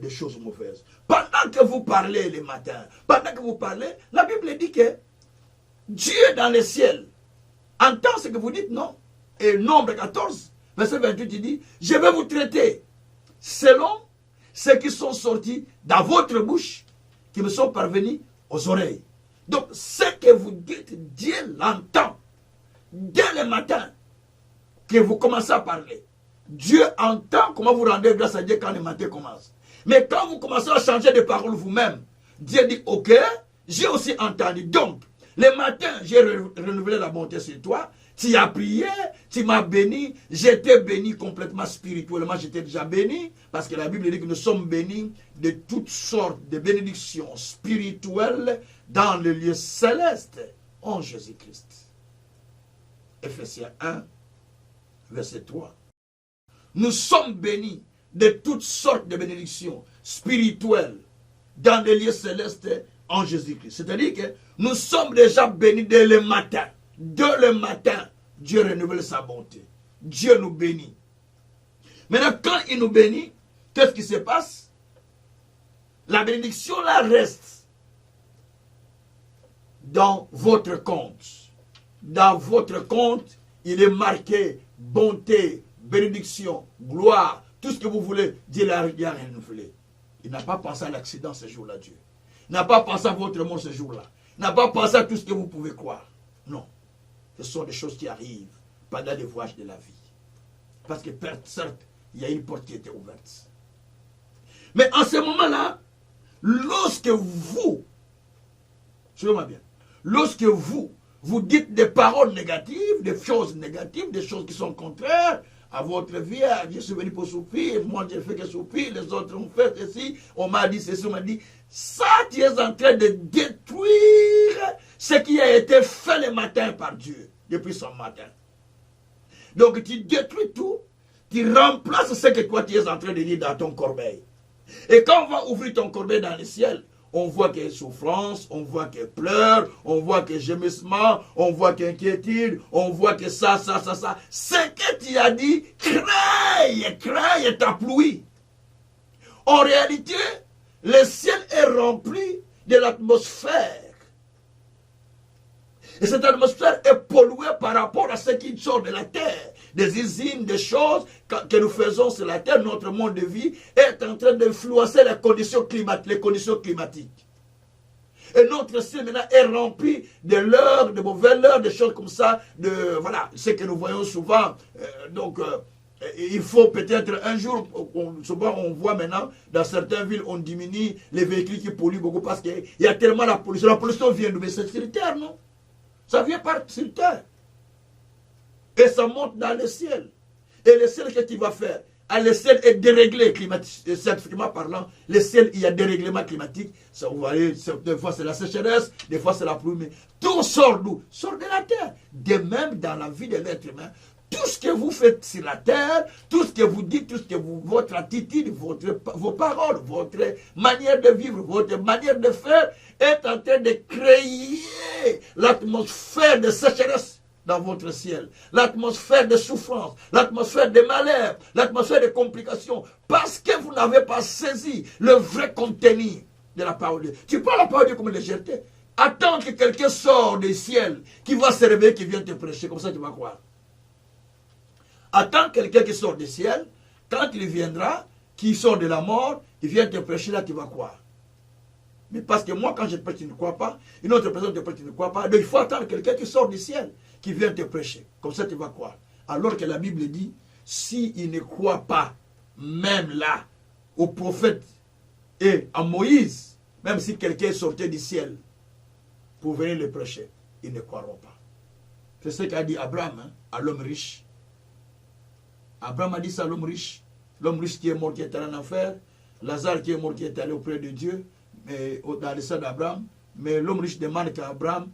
des choses mauvaises. Pendant que vous parlez le matin, pendant que vous parlez, la Bible dit que Dieu dans le ciel entend ce que vous dites, non? Et Nombre 14, verset 28, il dit, je vais vous traiter selon ce qui sont sortis dans votre bouche, qui me sont parvenus aux oreilles. Donc, ce que vous dites, Dieu l'entend. Dès le matin que vous commencez à parler, Dieu entend comment vous rendez grâce à Dieu quand le matin commence. Mais quand vous commencez à changer de parole vous-même, Dieu dit, ok, j'ai aussi entendu. Donc, le matin, j'ai renouvelé la bonté sur toi. Tu as prié, tu m'as béni. J'étais béni complètement spirituellement. J'étais déjà béni. Parce que la Bible dit que nous sommes bénis de toutes sortes de bénédictions spirituelles dans le lieu céleste en Jésus-Christ. Ephésiens 1, verset 3. Nous sommes bénis de toutes sortes de bénédictions spirituelles dans les lieux célestes en Jésus-Christ. C'est-à-dire que nous sommes déjà bénis dès le matin. Dès le matin, Dieu renouvelle sa bonté. Dieu nous bénit. Maintenant, quand il nous bénit, qu'est-ce qui se passe? La bénédiction là reste dans votre compte. Dans votre compte, il est marqué bonté, bénédiction, gloire, tout ce que vous voulez. Dieu l'a renouvelé. Il n'a pas pensé à l'accident ce jour-là, Dieu. Il n'a pas pensé à votre mort ce jour-là. Il n'a pas pensé à tout ce que vous pouvez croire. Non. Ce sont des choses qui arrivent pendant les voyages de la vie. Parce que, certes, il y a une porte qui était ouverte. Mais en ce moment-là, lorsque vous, suivez-moi bien, lorsque vous dites des paroles négatives, des choses négatives, des choses qui sont contraires à votre vie, je suis venu pour souffrir, moi je fais que souffrir, les autres ont fait ceci, on m'a dit ceci, on m'a dit, ça tu es en train de détruire ce qui a été fait le matin par Dieu, depuis son matin. Donc tu détruis tout, tu remplaces ce que toi tu es en train de dire dans ton corbeil. Et quand on va ouvrir ton corbeil dans le ciel, on voit qu'il y a souffrance, on voit qu'il y a pleurs, on voit qu'il y a gémissement, on voit qu'il y a inquiétude, on voit que ça. Ce que tu as dit, crée ta pluie. En réalité, le ciel est rempli de l'atmosphère. Et cette atmosphère est polluée par rapport à ce qui sort de la terre. Des usines, des choses que nous faisons sur la terre, notre monde de vie est en train d'influencer les conditions climatiques. Et notre ciel maintenant est rempli de leurres, de mauvaises leurres, de choses comme ça, voilà, ce que nous voyons souvent. Il faut peut-être un jour, souvent on voit maintenant, dans certaines villes, on diminue les véhicules qui polluent beaucoup parce qu'il y a tellement la pollution. La pollution vient d'où? Mais c'est sur terre, non? Ça vient par sur terre. Et ça monte dans le ciel. Et le ciel, qu'est-ce qu'il va faire? Le ciel est déréglé scientifiquement parlant. Le ciel, il y a dérèglement climatique. Ça, vous voyez, des fois c'est la sécheresse, des fois c'est la pluie. Mais tout sort d'où? Sort de la terre. De même, dans la vie de l'être humain, tout ce que vous faites sur la terre, tout ce que vous dites, tout ce que votre attitude, vos paroles, votre manière de vivre, votre manière de faire, est en train de créer l'atmosphère de sécheresse dans votre ciel, l'atmosphère de souffrance, l'atmosphère de malheur, l'atmosphère de complications, parce que vous n'avez pas saisi le vrai contenu de la parole de Dieu. Tu prends la parole de Dieu comme une légèreté. Attends que quelqu'un sorte du ciel, qui va se réveiller, qui vient te prêcher, comme ça tu vas croire. Attends quelqu'un qui sort du ciel, quand il viendra, qui sort de la mort, il vient te prêcher, là tu vas croire. Mais parce que moi, quand je prêche, tu ne crois pas. Une autre personne te prêche, tu ne crois pas. Donc il faut attendre quelqu'un qui sort du ciel, qui vient te prêcher. Comme ça, tu vas croire. Alors que la Bible dit, s'il ne croit pas, même là, au prophète et à Moïse, même si quelqu'un sortait du ciel pour venir le prêcher, ils ne croiront pas. C'est ce qu'a dit Abraham, hein, à l'homme riche. Abraham a dit ça à l'homme riche qui est mort, qui est allé en enfer, Lazare qui est mort, qui est allé auprès de Dieu, mais dans le sein d'Abraham. Mais l'homme riche demande qu'à Abraham,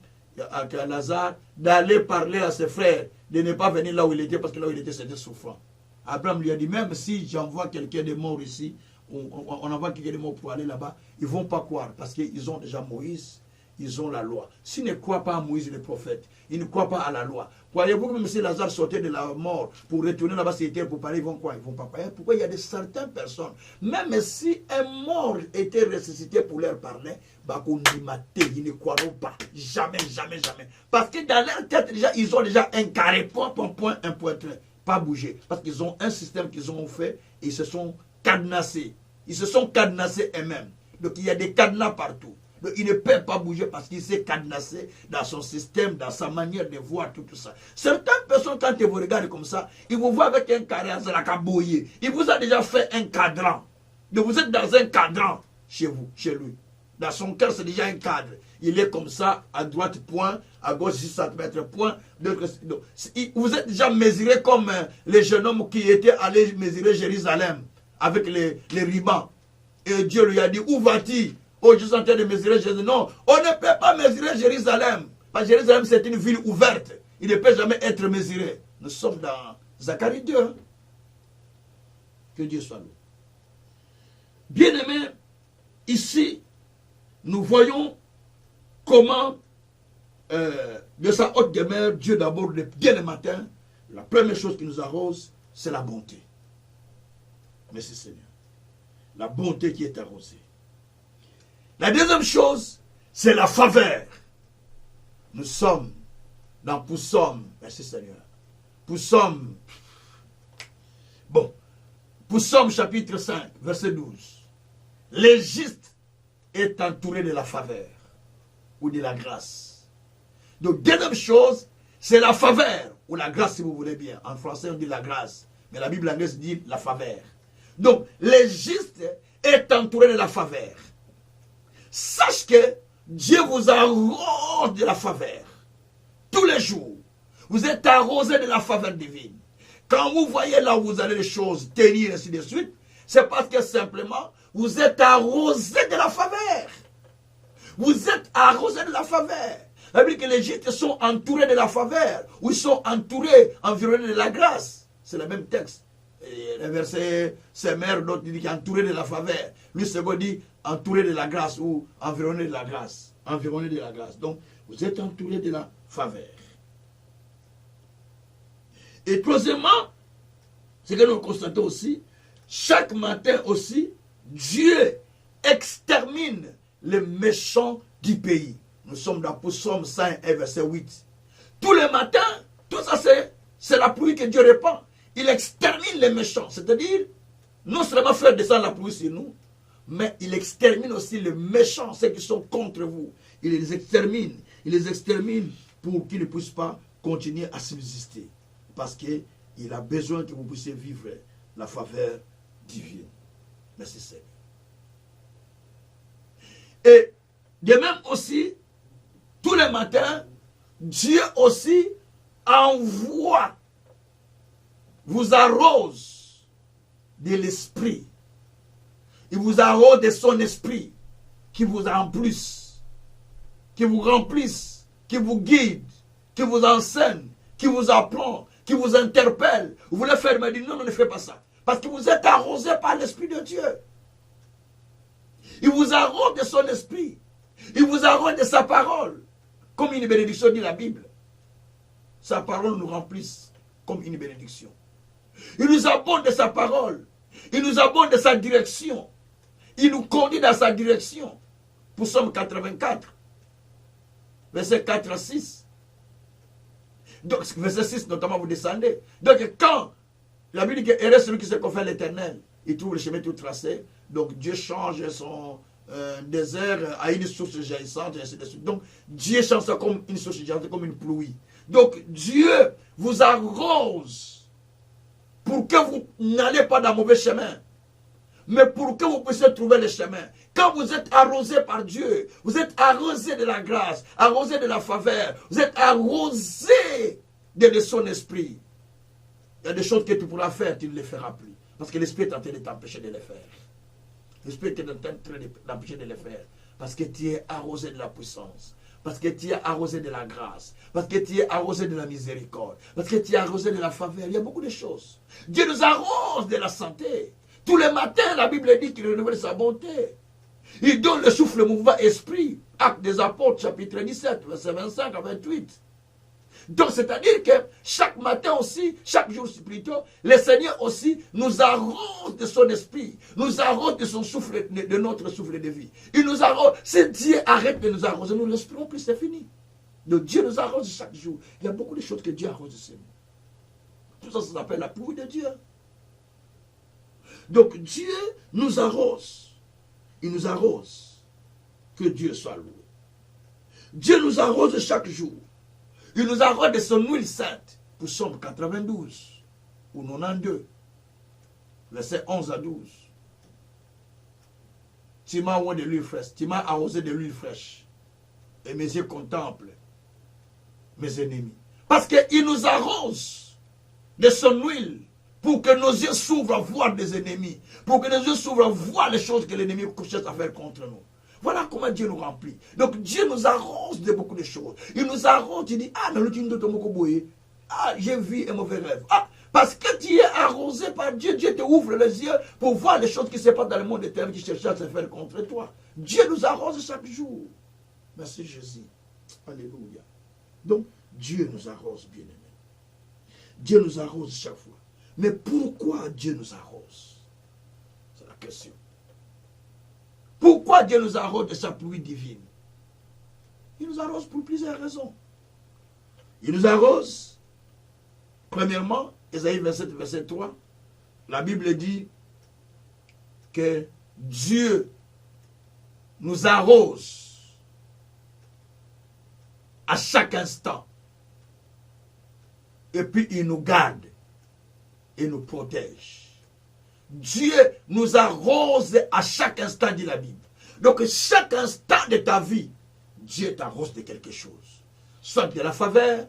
à Lazare, d'aller parler à ses frères, de ne pas venir là où il était, parce que là où il était, c'était souffrant. Abraham lui a dit, même si j'envoie quelqu'un de mort ici, on envoie quelqu'un de mort pour aller là-bas, ils ne vont pas croire, parce qu'ils ont déjà Moïse, ils ont la loi. S'ils ne croient pas à Moïse le prophète, ils ne croient pas à la loi. Croyez-vous que même si Lazare sortait de la mort pour retourner là-bas sur terre pour parler, ils vont croire? Ils ne vont pas croire. Pourquoi il y a certaines personnes, même si un mort était ressuscité pour leur parler, ils ne croiront pas. Jamais, jamais, jamais. Parce que dans leur tête, déjà, ils ont déjà un carré, point, un point, pas bouger. Parce qu'ils ont un système qu'ils ont fait et ils se sont cadenassés. Ils se sont cadenassés eux-mêmes. Donc il y a des cadenas partout. Donc, il ne peut pas bouger parce qu'il s'est cadenassé dans son système, dans sa manière de voir tout ça. Certaines personnes, quand ils vous regardent comme ça, ils vous voient avec un carré à la caboyer. Il vous a déjà fait un cadran. Donc vous êtes dans un cadran chez vous, chez lui. Dans son cœur, c'est déjà un cadre. Il est comme ça, à droite, point, à gauche, 6 cm, point. Donc, vous êtes déjà mesuré comme les jeunes hommes qui étaient allés mesurer Jérusalem avec les rubans. Et Dieu lui a dit, où vas-tu? Oh, je suis en train de mesurer Jérusalem. Non, on ne peut pas mesurer Jérusalem. Parce que Jérusalem, c'est une ville ouverte. Il ne peut jamais être mesuré. Nous sommes dans Zacharie 2. Hein? Que Dieu soit loué. Bien-aimés, ici, nous voyons comment, de sa haute demeure, Dieu d'abord, dès le matin, la première chose qui nous arrose, c'est la bonté. Merci Seigneur. La bonté qui est arrosée. La deuxième chose, c'est la faveur. Nous sommes dans Psaume, merci Seigneur, Psaume, Psaume chapitre 5, verset 12. le juste est entouré de la faveur ou de la grâce. Donc, deuxième chose, c'est la faveur ou la grâce si vous voulez bien. En français, on dit la grâce. Mais la Bible anglaise dit la faveur. Donc, le juste est entouré de la faveur. Sache que Dieu vous arrose de la faveur. Tous les jours, vous êtes arrosé de la faveur divine. Quand vous voyez là où vous allez les choses tenir, ainsi de suite, c'est parce que simplement, vous êtes arrosé de la faveur. Vous êtes arrosé de la faveur. Ça veut dire que les justes sont entourés de la faveur, ou ils sont entourés, environnés de la grâce. C'est le même texte. Et le verset, c'est mère, d'autres dit entouré de la faveur. Lui, second dit entouré de la grâce ou environné de la grâce. Environné de la grâce. Donc, vous êtes entouré de la faveur. Et troisièmement, ce que nous constatons aussi, chaque matin aussi, Dieu extermine les méchants du pays. Nous sommes dans Psaume 101, verset 8. Tous les matins, tout ça c'est la pluie que Dieu répand. Il extermine les méchants. C'est-à-dire, non seulement faire descendre la pluie sur nous, mais il extermine aussi les méchants, ceux qui sont contre vous. Il les extermine. Il les extermine pour qu'ils ne puissent pas continuer à subsister. Parce qu'il a besoin que vous puissiez vivre la faveur divine. Merci Seigneur. Et de même aussi, tous les matins, Dieu aussi envoie, vous arrose de l'esprit. Il vous arrose de son esprit qui vous remplisse, qui vous remplisse, qui vous guide, qui vous enseigne, qui vous apprend, qui vous interpelle. Vous voulez faire, mais dit non, ne faites pas ça. Parce que vous êtes arrosé par l'Esprit de Dieu. Il vous arrose de son esprit. Il vous arrose de sa parole. Comme une bénédiction dit la Bible. Sa parole nous remplisse comme une bénédiction. Il nous abonde de sa parole. Il nous abonde de sa direction. Il nous conduit dans sa direction. Psaume 84, verset 4 à 6. Donc, verset 6, notamment, vous descendez. Donc, quand la Bible dit que heureux celui qui se confie à l'Éternel, il trouve le chemin tout tracé. Donc, Dieu change son désert à une source jaillissante, et ainsi de suite. Donc, Dieu change ça comme une source jaillissante, comme une pluie. Donc, Dieu vous arrose pour que vous n'allez pas dans le mauvais chemin, mais pour que vous puissiez trouver le chemin. Quand vous êtes arrosé par Dieu, vous êtes arrosé de la grâce, arrosé de la faveur, vous êtes arrosé de son esprit. Il y a des choses que tu pourras faire, tu ne les feras plus. Parce que l'esprit est en train de t'empêcher de les faire. L'esprit est en train de t'empêcher de les faire. Parce que tu es arrosé de la puissance. Parce que tu es arrosé de la grâce. Parce que tu es arrosé de la miséricorde. Parce que tu es arrosé de la faveur. Il y a beaucoup de choses. Dieu nous arrose de la santé. Tous les matins, la Bible dit qu'il renouvelle sa bonté. Il donne le souffle mouvant esprit. Actes des apôtres, chapitre 17, verset 25 à 28. Donc, c'est-à-dire que chaque matin aussi, chaque jour plutôt, le Seigneur aussi nous arrose de son esprit, nous arrose de son souffle, de notre souffle de vie. Il nous arrose. Si Dieu arrête de nous arroser, nous ne respirons plus, c'est fini. Donc, Dieu nous arrose chaque jour. Il y a beaucoup de choses que Dieu arrose de nous. Tout ça, ça s'appelle la pluie de Dieu. Donc, Dieu nous arrose. Il nous arrose. Que Dieu soit loué. Dieu nous arrose chaque jour. Il nous arrose de son huile sainte. Psaume 92 ou 92, versets 11 à 12. Tu m'as oint de l'huile fraîche. Tu m'as arrosé de l'huile fraîche. Et mes yeux contemplent mes ennemis. Parce qu'il nous arrose de son huile pour que nos yeux s'ouvrent à voir des ennemis. Pour que nos yeux s'ouvrent à voir les choses que l'ennemi cherche à faire contre nous. Voilà comment Dieu nous remplit. Donc Dieu nous arrose de beaucoup de choses. Il nous arrose, il dit, ah, dans le tunnel de Tomokoboye, ah, j'ai vu un mauvais rêve. Ah, parce que tu es arrosé par Dieu, Dieu te ouvre les yeux pour voir les choses qui se passent dans le monde éternel qui cherchent à se faire contre toi. Dieu nous arrose chaque jour. Merci Jésus. Alléluia. Donc, Dieu nous arrose, bien-aimés. Dieu nous arrose chaque fois. Mais pourquoi Dieu nous arrose? C'est la question. Pourquoi Dieu nous arrose de sa pluie divine? Il nous arrose pour plusieurs raisons. Il nous arrose, premièrement, Ésaïe 27, verset 3, la Bible dit que Dieu nous arrose à chaque instant. Et puis il nous garde et nous protège. Dieu nous arrose à chaque instant, dit la Bible. Donc chaque instant de ta vie, Dieu t'arrose de quelque chose. Soit de la faveur,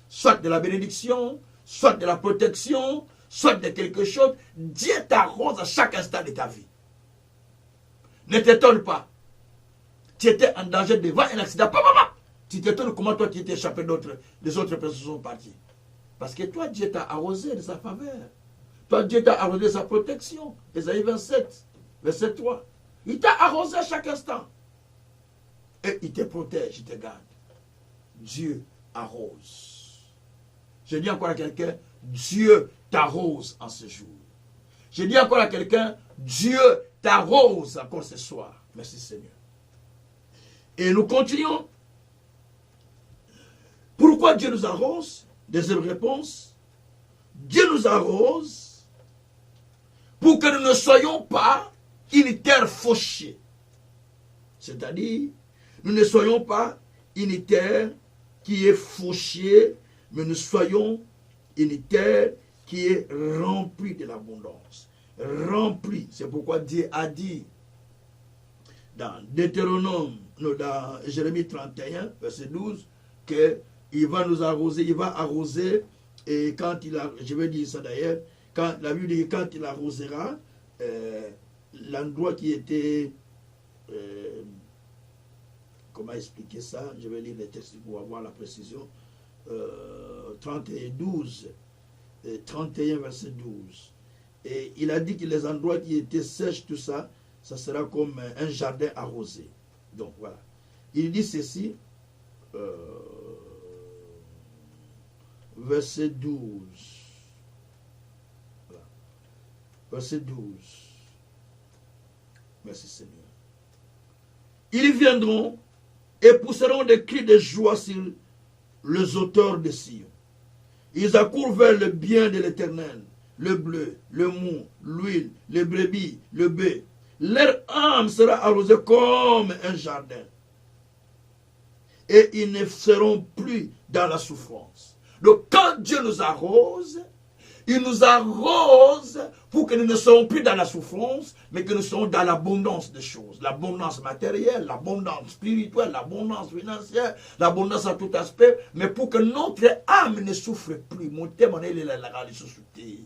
soit de la bénédiction, soit de la protection, soit de quelque chose. Dieu t'arrose à chaque instant de ta vie. Ne t'étonne pas. Tu étais en danger devant un accident. Tu t'étonnes comment toi tu t'es échappé les autres personnes sont parties. Parce que toi, Dieu t'a arrosé de sa faveur. Toi, Dieu t'a arrosé de sa protection. Ésaïe 27, verset 3. Il t'a arrosé à chaque instant. Et il te protège, il te garde. Dieu arrose. Je dis encore à quelqu'un, Dieu t'arrose en ce jour. Je dis encore à quelqu'un, Dieu t'arrose encore ce soir. Merci Seigneur. Et nous continuons. Pourquoi Dieu nous arrose? Deuxième réponse. Dieu nous arrose pour que nous ne soyons pas une terre fauchée. C'est-à-dire, nous ne soyons pas une terre qui est fauchée, mais nous soyons une terre qui est remplie de l'abondance. Remplie. C'est pourquoi Dieu a dit dans Deutéronome, dans Jérémie 31, verset 12, qu'il va nous arroser, il va arroser, et quand il a, je vais dire ça d'ailleurs, quand la Bible dit quand il arrosera, l'endroit qui était, comment expliquer ça, je vais lire les textes pour avoir la précision, 31 verset 12. Et il a dit que les endroits qui étaient sèches, tout ça, ça sera comme un jardin arrosé. Donc voilà. Il dit ceci, verset 12. Voilà. Verset 12. Merci Seigneur. Ils viendront et pousseront des cris de joie sur les auteurs de Sion. Ils accourent vers le bien de l'Éternel, le bleu, le mou, l'huile, les brebis, le bœuf. Leur âme sera arrosée comme un jardin. Et ils ne seront plus dans la souffrance. Donc quand Dieu nous arrose, il nous arrose pour que nous ne soyons plus dans la souffrance, mais que nous soyons dans l'abondance des choses. L'abondance matérielle, l'abondance spirituelle, l'abondance financière, l'abondance à tout aspect, mais pour que notre âme ne souffre plus. Mon thème, il est la ressuscité.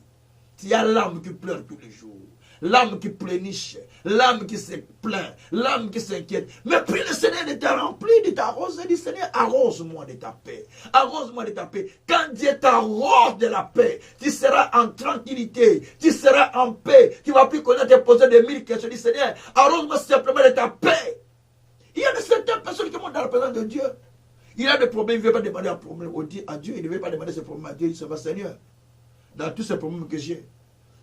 Il y a l'âme qui pleure tous les jours. L'âme qui pléniche, l'âme qui se plaint, l'âme qui s'inquiète. Mais puis le Seigneur t'a rempli de ta rose, il dit Seigneur, arrose-moi de ta paix. Arrose-moi de ta paix. Quand Dieu t'arrose de la paix, tu seras en tranquillité, tu seras en paix. Tu ne vas plus connaître et poser des mille questions. Dis Seigneur, arrose-moi simplement de ta paix. Il y a de certaines personnes qui montent dans la présence de Dieu. Il a des problèmes, il ne veut pas demander un problème à Dieu, il ne veut pas demander ce problème à Dieu. Il dit Seigneur, dans tous ces problèmes que j'ai,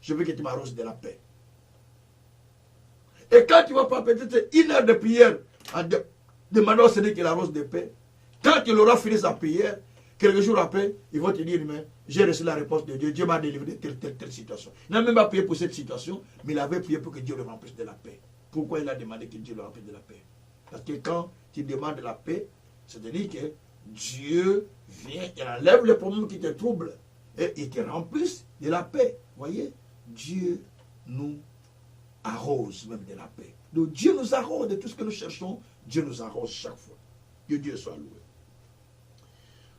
je veux que tu m'arroses de la paix. Et quand tu vas pas peut-être une heure de prière en demandant au Seigneur qu'il arrose de paix, quand il aura fini sa prière, quelques jours après, il va te dire, mais j'ai reçu la réponse de Dieu, Dieu m'a délivré de telle situation. Il n'a même pas prié pour cette situation, mais il avait prié pour que Dieu le remplisse de la paix. Pourquoi il a demandé que Dieu le remplisse de la paix? Parce que quand tu demandes de la paix, c'est-à-dire que Dieu vient, il enlève les problèmes qui te troublent et il te remplisse de la paix. Voyez, Dieu nous arrose même de la paix. Donc Dieu nous arrose de tout ce que nous cherchons. Dieu nous arrose chaque fois. Que Dieu soit loué.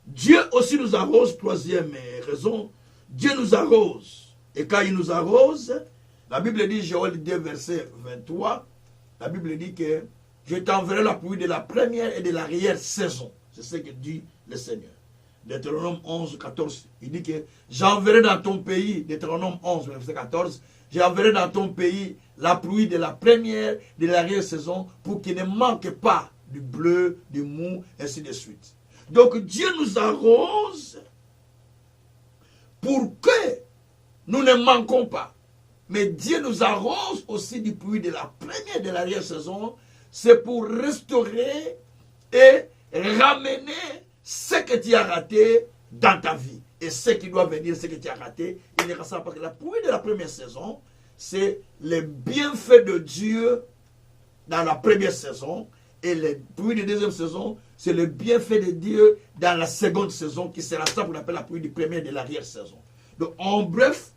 Dieu aussi nous arrose, troisième raison. Dieu nous arrose. Et quand il nous arrose, la Bible dit, Joël 2, verset 23, la Bible dit que je t'enverrai la pluie de la première et de l'arrière saison. C'est ce que dit le Seigneur. Deutéronome 11, 14, il dit que j'enverrai dans ton pays, Deutéronome 11, verset 14, j'enverrai dans ton pays la pluie de la première, de l'arrière-saison, pour qu'il ne manque pas du bleu, du mou, ainsi de suite. Donc Dieu nous arrose pour que nous ne manquons pas. Mais Dieu nous arrose aussi du pluie de la première, de l'arrière-saison, c'est pour restaurer et ramener ce que tu as raté dans ta vie. Et ce qui doit venir, ce que tu as raté, il est ça parce que la pluie de la première saison, c'est les bienfaits de Dieu dans la première saison, et les pluies de deuxième saison, c'est le bienfait de Dieu dans la seconde saison, qui sera ça qu'on appelle la pluie du premier et de l'arrière-saison. Donc, en bref,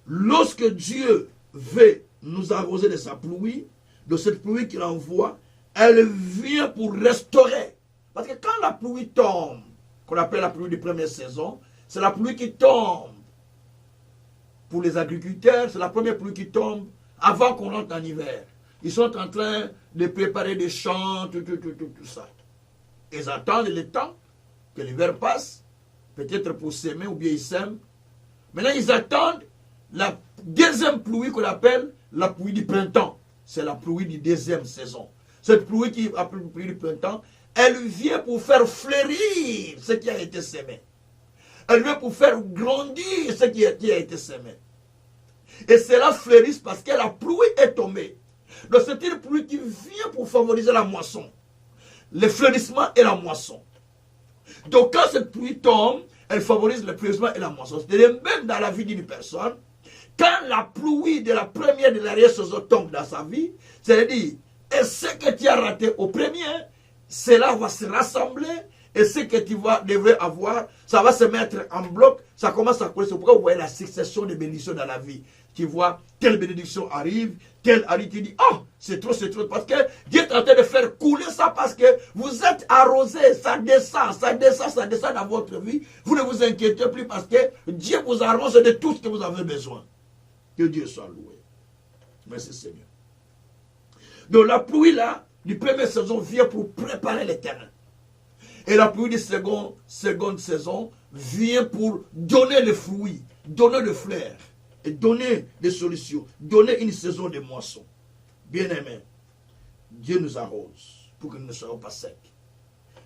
lorsque Dieu veut nous arroser de sa pluie, de cette pluie qu'il envoie, elle vient pour restaurer. Parce que quand la pluie tombe, qu'on appelle la pluie de première saison, c'est la pluie qui tombe pour les agriculteurs, c'est la première pluie qui tombe avant qu'on rentre en hiver. Ils sont en train de préparer des champs, tout ça. Ils attendent le temps que l'hiver passe, peut-être pour s'aimer ou bien ils s'aiment. Maintenant, ils attendent la deuxième pluie qu'on appelle la pluie du printemps. C'est la pluie de deuxième saison. Cette pluie qui appelle la pluie du printemps, elle vient pour faire fleurir ce qui a été semé. Elle vient pour faire grandir ce qui a été semé. Et cela fleurisse parce que la pluie est tombée. Donc c'est une pluie qui vient pour favoriser la moisson. Le fleurissement et la moisson. Donc quand cette pluie tombe, elle favorise le fleurissement et la moisson. C'est-à-dire même dans la vie d'une personne, quand la pluie de la première et de l'arrière-saison tombe dans sa vie, c'est-à-dire, et ce que tu as raté au premier, cela va se rassembler, et ce que tu devrais avoir, ça va se mettre en bloc, ça commence à couler. C'est pourquoi vous voyez la succession de bénédictions dans la vie. Tu vois, telle bénédiction arrive, telle arrive, tu dis, oh, c'est trop, parce que Dieu est en train de faire couler ça parce que vous êtes arrosé, ça descend dans votre vie. Vous ne vous inquiétez plus parce que Dieu vous arrose de tout ce que vous avez besoin. Que Dieu soit loué. Merci Seigneur. Donc la pluie là, du première saison vient pour préparer les terrains. Et la pluie de seconde saison vient pour donner le fruit, donner le flair, et donner des solutions, donner une saison de moisson. Bien-aimés, Dieu nous arrose pour que nous ne soyons pas secs.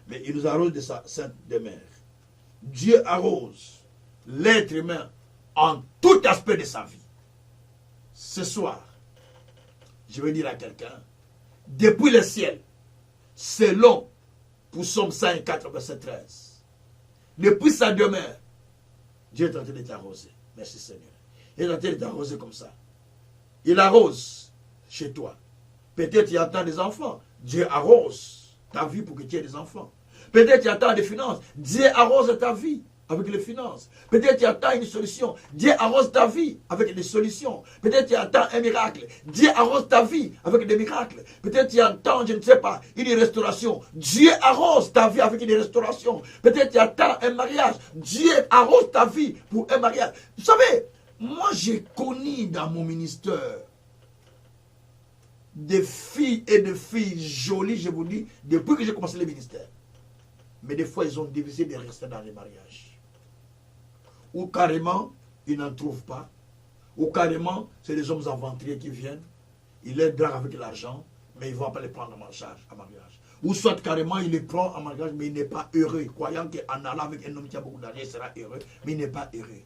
Mais il nous arrose de sa sainte demeure. Dieu arrose l'être humain en tout aspect de sa vie. Ce soir, je vais dire à quelqu'un, depuis le ciel, selon pour Psaume 104, verset 13, depuis sa demeure, Dieu est en train de t'arroser. Merci Seigneur. Il est en train de t'arroser comme ça. Il arrose chez toi. Peut-être tu attends des enfants. Dieu arrose ta vie pour que tu aies des enfants. Peut-être tu attends des finances. Dieu arrose ta vie avec les finances. Peut-être tu attends une solution. Dieu arrose ta vie avec des solutions. Peut-être tu attends un miracle. Dieu arrose ta vie avec des miracles. Peut-être tu attends, je ne sais pas, une restauration. Dieu arrose ta vie avec une restauration. Peut-être tu attends un mariage. Dieu arrose ta vie pour un mariage. Vous savez, moi j'ai connu dans mon ministère des filles et de filles jolies, je vous dis, depuis que j'ai commencé le ministère. Mais des fois, ils ont décidé de rester dans les mariages. Ou carrément, ils n'en trouvent pas. Ou carrément, c'est des hommes aventuriers qui viennent. Ils les draguent avec l'argent, mais ils ne vont pas les prendre en charge à mariage. Ou soit carrément, il les prend en mariage, mais il n'est pas heureux. Croyant qu'en allant avec un homme qui a beaucoup d'argent, il sera heureux. Mais il n'est pas heureux.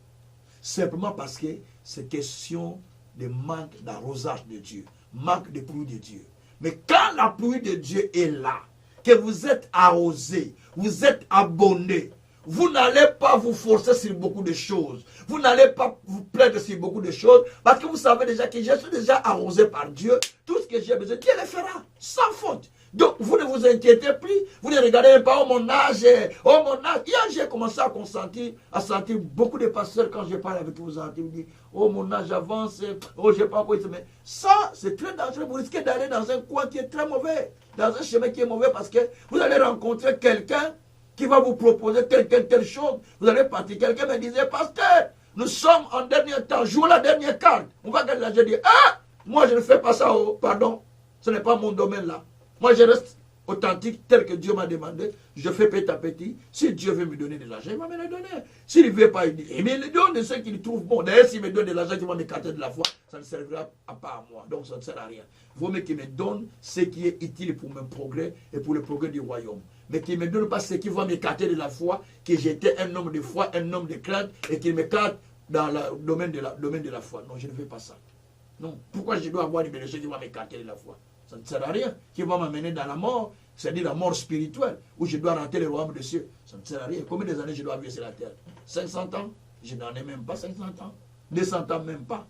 Simplement parce que c'est question de manque d'arrosage de Dieu. Manque de pluie de Dieu. Mais quand la pluie de Dieu est là, que vous êtes arrosé, vous êtes abonné, vous n'allez pas vous forcer sur beaucoup de choses. Vous n'allez pas vous plaindre sur beaucoup de choses parce que vous savez déjà que je suis déjà arrosé par Dieu. Tout ce que j'ai besoin, Dieu le fera sans faute. Donc, vous ne vous inquiétez plus. Vous ne regardez pas, oh mon âge. Hier, j'ai commencé à sentir beaucoup de pasteurs quand je parle avec vous. Vous dites, oh mon âge avance, oh je ne sais pas quoi. Mais ça, c'est très dangereux. Vous risquez d'aller dans un coin qui est très mauvais. Dans un chemin qui est mauvais parce que vous allez rencontrer quelqu'un qui va vous proposer telle chose. Vous allez partir. Quelqu'un me disait, pasteur, nous sommes en dernier temps, jouons la dernière carte. On va gagner l'argent. Je dis, ah, moi je ne fais pas ça, oh, pardon. Ce n'est pas mon domaine là. Moi je reste authentique tel que Dieu m'a demandé. Je fais petit à petit. Si Dieu veut me donner de l'argent, il va me le donner. S'il ne veut pas, il dit, il me le donne ce qu'il trouve bon. D'ailleurs, s'il me donne de l'argent qui va m'écarter de la foi, ça ne servira pas à moi. Donc ça ne sert à rien. Il vaut mieux qu'il me donne ce qui est utile pour mon progrès et pour le progrès du royaume. Mais qu'il ne me donne pas ce qui va m'écarter de la foi, que j'étais un homme de foi, un homme de crainte, et qu'il m'écarte dans le domaine de la foi. Non, je ne veux pas ça. Non. Pourquoi je dois avoir une bénédiction qui va m'écarter de la foi? Ça ne sert à rien. Qui va m'amener dans la mort, c'est-à-dire la mort spirituelle, où je dois rentrer le royaume des cieux. Ça ne sert à rien. Combien d'années je dois vivre sur la terre? 500 ans? Je n'en ai même pas 500 ans. 200 ans même pas.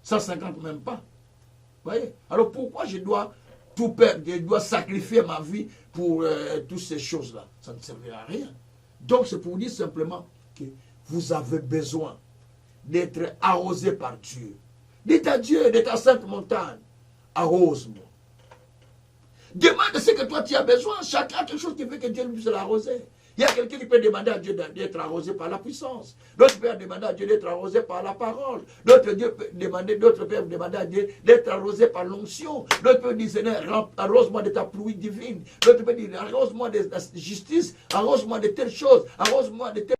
150 même pas. Voyez? Alors pourquoi je dois tout perdre, je dois sacrifier ma vie pour toutes ces choses-là? Ça ne servira à rien. Donc c'est pour dire simplement que vous avez besoin d'être arrosé par Dieu. Dites à Dieu de ta sainte montagne, arrose-moi. Demande ce que toi tu as besoin. Chacun a quelque chose qui veut que Dieu puisse l'arroser. Il y a quelqu'un qui peut demander à Dieu d'être arrosé par la puissance. D'autres peuvent demander à Dieu d'être arrosé par la parole. D'autres peuvent demander à Dieu d'être arrosé par l'onction. D'autres peuvent dire, Seigneur, arrose-moi de ta pluie divine. D'autres peuvent dire, arrose-moi de la justice. Arrose-moi de telles choses. Arrose-moi de telles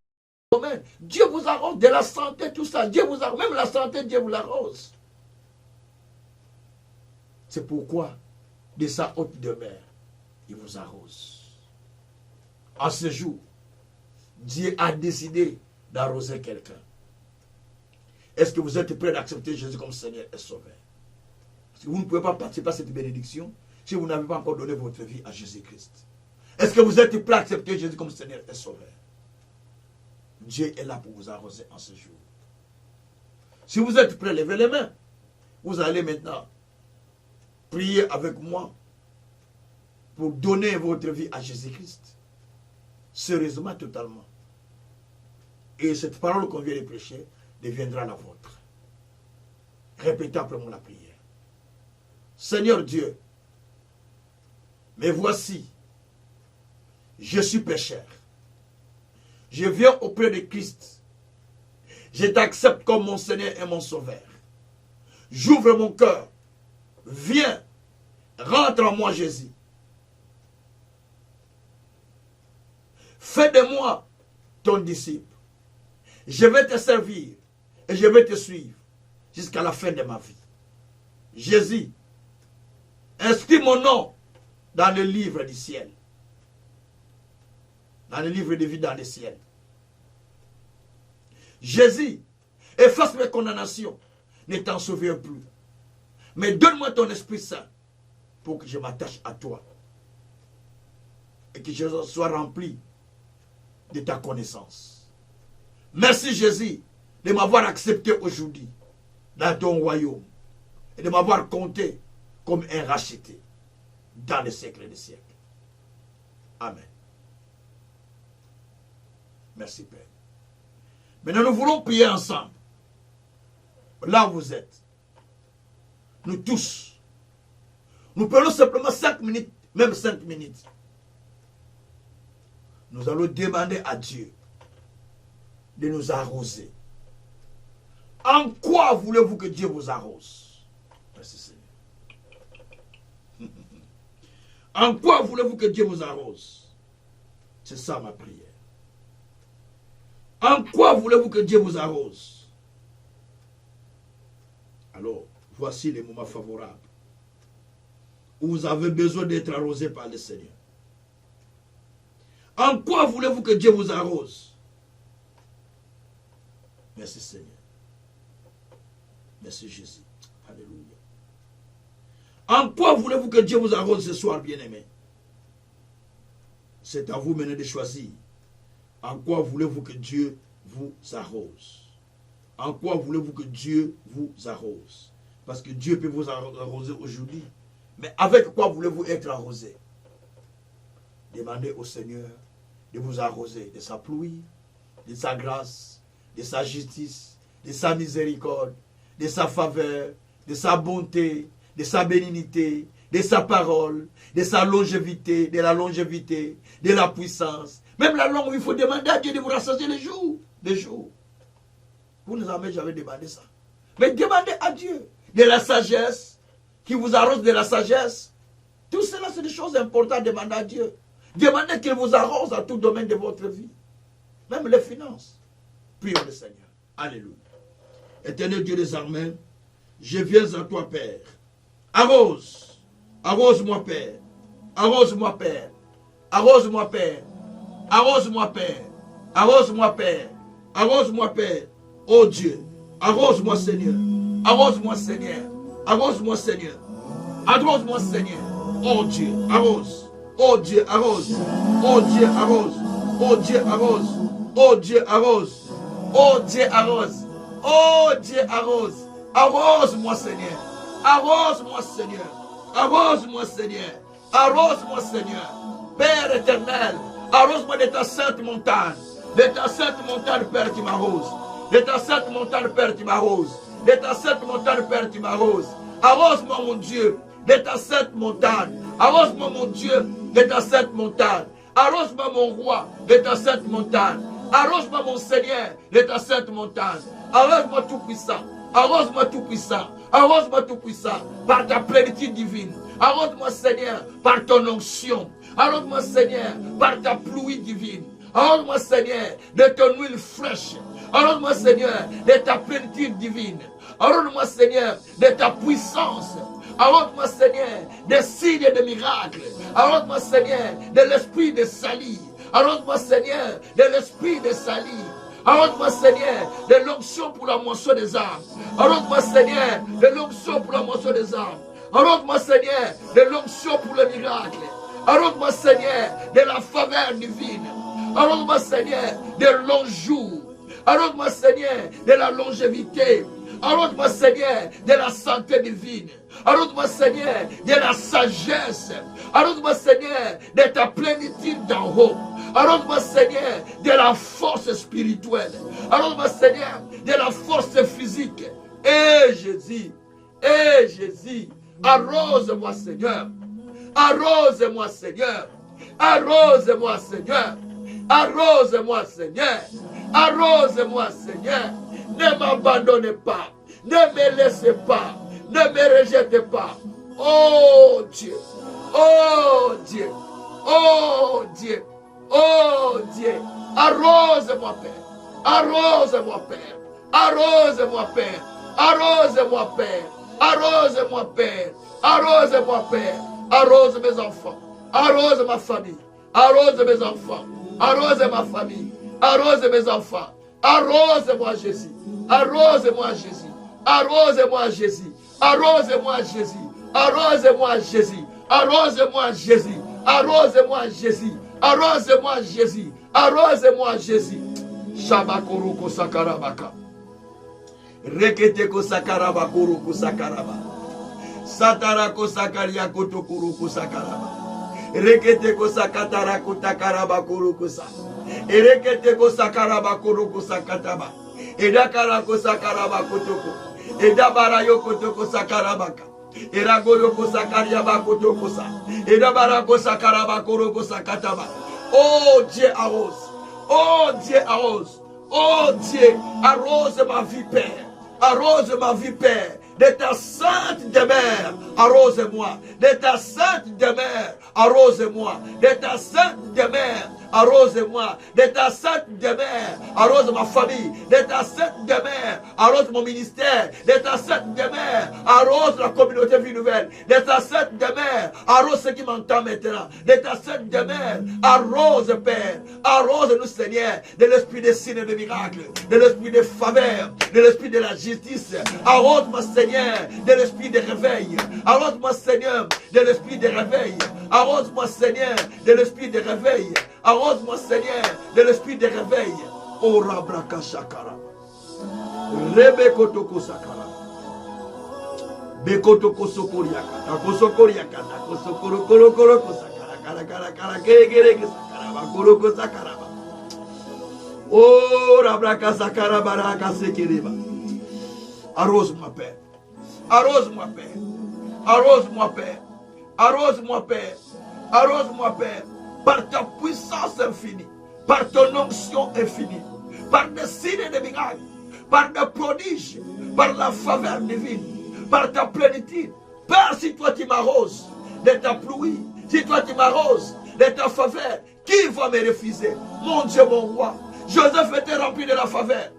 domaines. Dieu vous arrose de la santé, tout ça. Dieu vous arrose. Même la santé, Dieu vous l'arrose. C'est pourquoi, de sa haute demeure, il vous arrose. En ce jour, Dieu a décidé d'arroser quelqu'un. Est-ce que vous êtes prêt d'accepter Jésus comme Seigneur et Sauveur? Parce que vous ne pouvez pas participer à cette bénédiction si vous n'avez pas encore donné votre vie à Jésus-Christ. Est-ce que vous êtes prêt à accepter Jésus comme Seigneur et Sauveur? Dieu est là pour vous arroser en ce jour. Si vous êtes prêt, levez les mains. Vous allez maintenant prier avec moi pour donner votre vie à Jésus-Christ. Sérieusement, totalement. Et cette parole qu'on vient de prêcher deviendra la vôtre. Répétez après moi la prière. Seigneur Dieu, mais voici, je suis pécheur. Je viens auprès de Christ. Je t'accepte comme mon Seigneur et mon Sauveur. J'ouvre mon cœur. Viens, rentre en moi Jésus. Fais de moi ton disciple. Je vais te servir et je vais te suivre jusqu'à la fin de ma vie. Jésus, inscris mon nom dans le livre du ciel. Dans le livre de vie dans le ciel. Jésus, efface mes condamnations. Ne t'en souviens plus. Mais donne-moi ton Esprit Saint pour que je m'attache à toi. Et que je sois rempli de ta connaissance. Merci Jésus de m'avoir accepté aujourd'hui dans ton royaume et de m'avoir compté comme un racheté dans les siècles des siècles. Amen. Merci Père. Maintenant nous voulons prier ensemble. Là où vous êtes. Nous tous. Nous prenons simplement 5 minutes, même 5 minutes. Nous allons demander à Dieu de nous arroser. En quoi voulez-vous que Dieu vous arrose? Merci Seigneur. En quoi voulez-vous que Dieu vous arrose? C'est ça ma prière. En quoi voulez-vous que Dieu vous arrose? Alors, voici les moments favorables où vous avez besoin d'être arrosé par le Seigneur. En quoi voulez-vous que Dieu vous arrose? Merci Seigneur. Merci Jésus. Alléluia. En quoi voulez-vous que Dieu vous arrose ce soir, bien-aimés? C'est à vous maintenant de choisir. En quoi voulez-vous que Dieu vous arrose? En quoi voulez-vous que Dieu vous arrose? Parce que Dieu peut vous arroser aujourd'hui. Mais avec quoi voulez-vous être arrosé? Demandez au Seigneur de vous arroser de sa pluie, de sa grâce, de sa justice, de sa miséricorde, de sa faveur, de sa bonté, de sa bénignité, de sa parole, de sa longévité, de la longévité, de la puissance. Même la langue où il faut demander à Dieu de vous rassasier les jours. Des jours. Vous ne avez jamais demandé ça. Mais demandez à Dieu de la sagesse, qui vous arrose de la sagesse. Tout cela, c'est des choses importantes à demander à Dieu. Demandez qu'il vous arrose à tout domaine de votre vie. Même les finances. Prions le Seigneur. Alléluia. Éternel Dieu des armées, je viens à toi, Père. Arrose. Arrose-moi, Père. Arrose-moi, Père. Arrose-moi, Père. Arrose-moi, Père. Arrose-moi, Père. Arrose-moi, Père. Oh Dieu. Arrose-moi, Seigneur. Arrose-moi, Seigneur. Arrose-moi, Seigneur. Arrose-moi, Seigneur. Oh Dieu, arrose. Oh Dieu, arrose. Oh Dieu, arrose. Oh Dieu, arrose. Oh Dieu, arrose. Oh Dieu, arrose. Oh Dieu, arrose. Arrose-moi, Seigneur. Arrose-moi, Seigneur. Arrose-moi, Seigneur. Arrose-moi, Seigneur. Père éternel, arrose-moi de ta sainte montagne. De ta sainte montagne, Père, tu m'arroses. De ta sainte montagne, Père, tu m'arroses. De ta sainte montagne, Père, tu m'arroses. Arrose-moi, mon Dieu, de ta sainte montagne. Arrose-moi, mon Dieu, de ta sainte montagne. Arrose-moi, mon roi, de ta sainte montagne. Arrose-moi, mon Seigneur, de ta sainte montagne. Arrose-moi tout puissant. Arrose-moi tout puissant. Arrose-moi tout puissant par ta plénitude divine. Arrose-moi, Seigneur, par ton onction. Arrose-moi, Seigneur, par ta pluie divine. Arrose-moi, Seigneur, de ton huile fraîche. Arrose-moi, Seigneur, de ta plénitude divine. Arrose-moi, Seigneur, de ta puissance. Arrose-moi, Seigneur, des signes et des miracles. Arrose-moi, Seigneur, de l'esprit de salut. Arrose-moi, Seigneur, de l'esprit de salut. Arrose-moi, Seigneur, de l'onction pour la moisson des âmes. Arrose-moi, Seigneur, de l'onction pour la moisson des âmes. Arrose-moi, Seigneur, de l'onction pour le miracle. Arrose-moi, Seigneur, de la faveur divine. Arrose-moi, Seigneur, de longs jours. Arrose-moi, Seigneur, de la longévité. Arrose-moi, Seigneur, de la santé divine. Arrose-moi, Seigneur, de la sagesse. Arrose-moi, Seigneur, de ta plénitude d'en haut. Arrose-moi, Seigneur, de la force spirituelle. Arrose-moi, Seigneur, de la force physique. Et Jésus, arrose-moi, Seigneur. Arrose-moi, Seigneur. Arrose-moi, Seigneur. Arrose-moi, Seigneur. Arrose-moi, Seigneur. Ne m'abandonnez pas. Ne me laissez pas. Ne me rejetez pas. Oh Dieu. Oh Dieu. Oh Dieu. Oh Dieu. Arrose-moi, Père. Arrose-moi, Père. Arrose-moi, Père. Arrose-moi, Père. Arrose-moi, Père. Arrose-moi, Père. Arrose mes enfants. Arrose ma famille. Arrose mes enfants. Arrose ma famille. Arrose mes enfants. Arrose-moi, Jésus. Arrose-moi, Jésus. Arrose-moi, Jésus. Arrose-moi, Jésus. Arrose-moi, Jésus. Arrose-moi, Jésus. Arrose-moi, Jésus. Arrose-moi, Jésus. Arrose-moi, Jésus. Shabakuruku sakarabaka. Reketeko sakarabakuruku sakaraba. Satarako sakaria kotokuruku sakaraba. Reketeko sakataraku takarabakuruku sa. Reketeko sakarabakuruku sakataba. Edakarako sakarabakutuku. Edabarayo kotoko sakarabaka. Eragoloko sakariabakotoko sa. Edabarako sakarabakuruku sakataba. Oh Dieu arrose. Oh Dieu arrose. Oh Dieu, arrose ma vie, Père. Arrose ma vie, Père. De ta sainte demeure, arrose-moi. De ta sainte demeure, arrose-moi. De ta sainte demeure, arrose-moi. De ta sainte demeure, arrose ma famille. De ta sainte demeure, arrose mon ministère. De ta sainte demeure, arrose la communauté vie nouvelle. De ta sainte demeure, arrose ceux qui m'entendent maintenant. De ta sainte demeure, arrose, Père. Arrose-nous, Seigneur, de l'esprit des signes et des miracles, de l'esprit des faveurs, de l'esprit de la justice. Arrose-moi, Seigneur, de l'esprit de réveil. Arrose-moi, Seigneur, de l'esprit de réveil. Arrose-moi, Seigneur, de l'esprit de réveil. Arrose-moi, Seigneur, de l'esprit de réveil. Oh, Rabraka Shakara. Rebekotoko Sakara. Bekotoko Sokoriaka. Takosokoriaka. Takosokorokoroko Sakara. Karakara. Keregereke Sakara. Bakoroko Sakara. Oh, Rabraka Sakara Baraka Sekeriba. Arrose-moi, Père. Arrose-moi, Père. Arrose-moi, Père. Arrose-moi, Père. Arrose-moi, Père. Par ta puissance infinie. Par ton onction infinie. Par des signes et des miracles. Par des prodiges. Par la faveur divine. Par ta plénitude. Père, si toi tu m'arroses de ta pluie. Si toi tu m'arroses de ta faveur. Qui va me refuser? Mon Dieu, mon roi. Joseph était rempli de la faveur.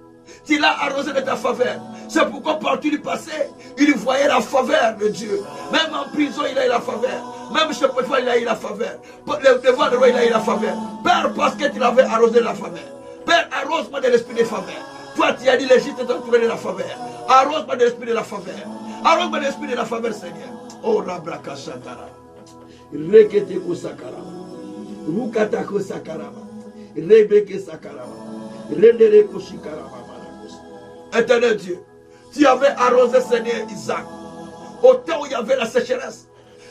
Tu l'as arrosé de ta faveur. C'est pourquoi partout du passé, il voyait la faveur de Dieu. Même en prison, il a eu la faveur. Même chez Potiphar, il a eu la faveur. Devant le roi, il a eu la faveur. Père, parce que tu l'avais arrosé de la faveur. Père, arrose-moi de l'esprit de faveur. Toi, tu as dit l'Égypte est entourée de la faveur. Arrose-moi de l'esprit de la faveur. Arrose-moi de l'esprit de la faveur, Seigneur. Oh, Rabraka Shatara. Reketeko Sakaraba. Rukatako Sakaraba. Rebeke Sakaraba. Rendereko Shikaraba. Éternel Dieu, tu avais arrosé, Seigneur, Isaac. au temps où il y avait la sécheresse.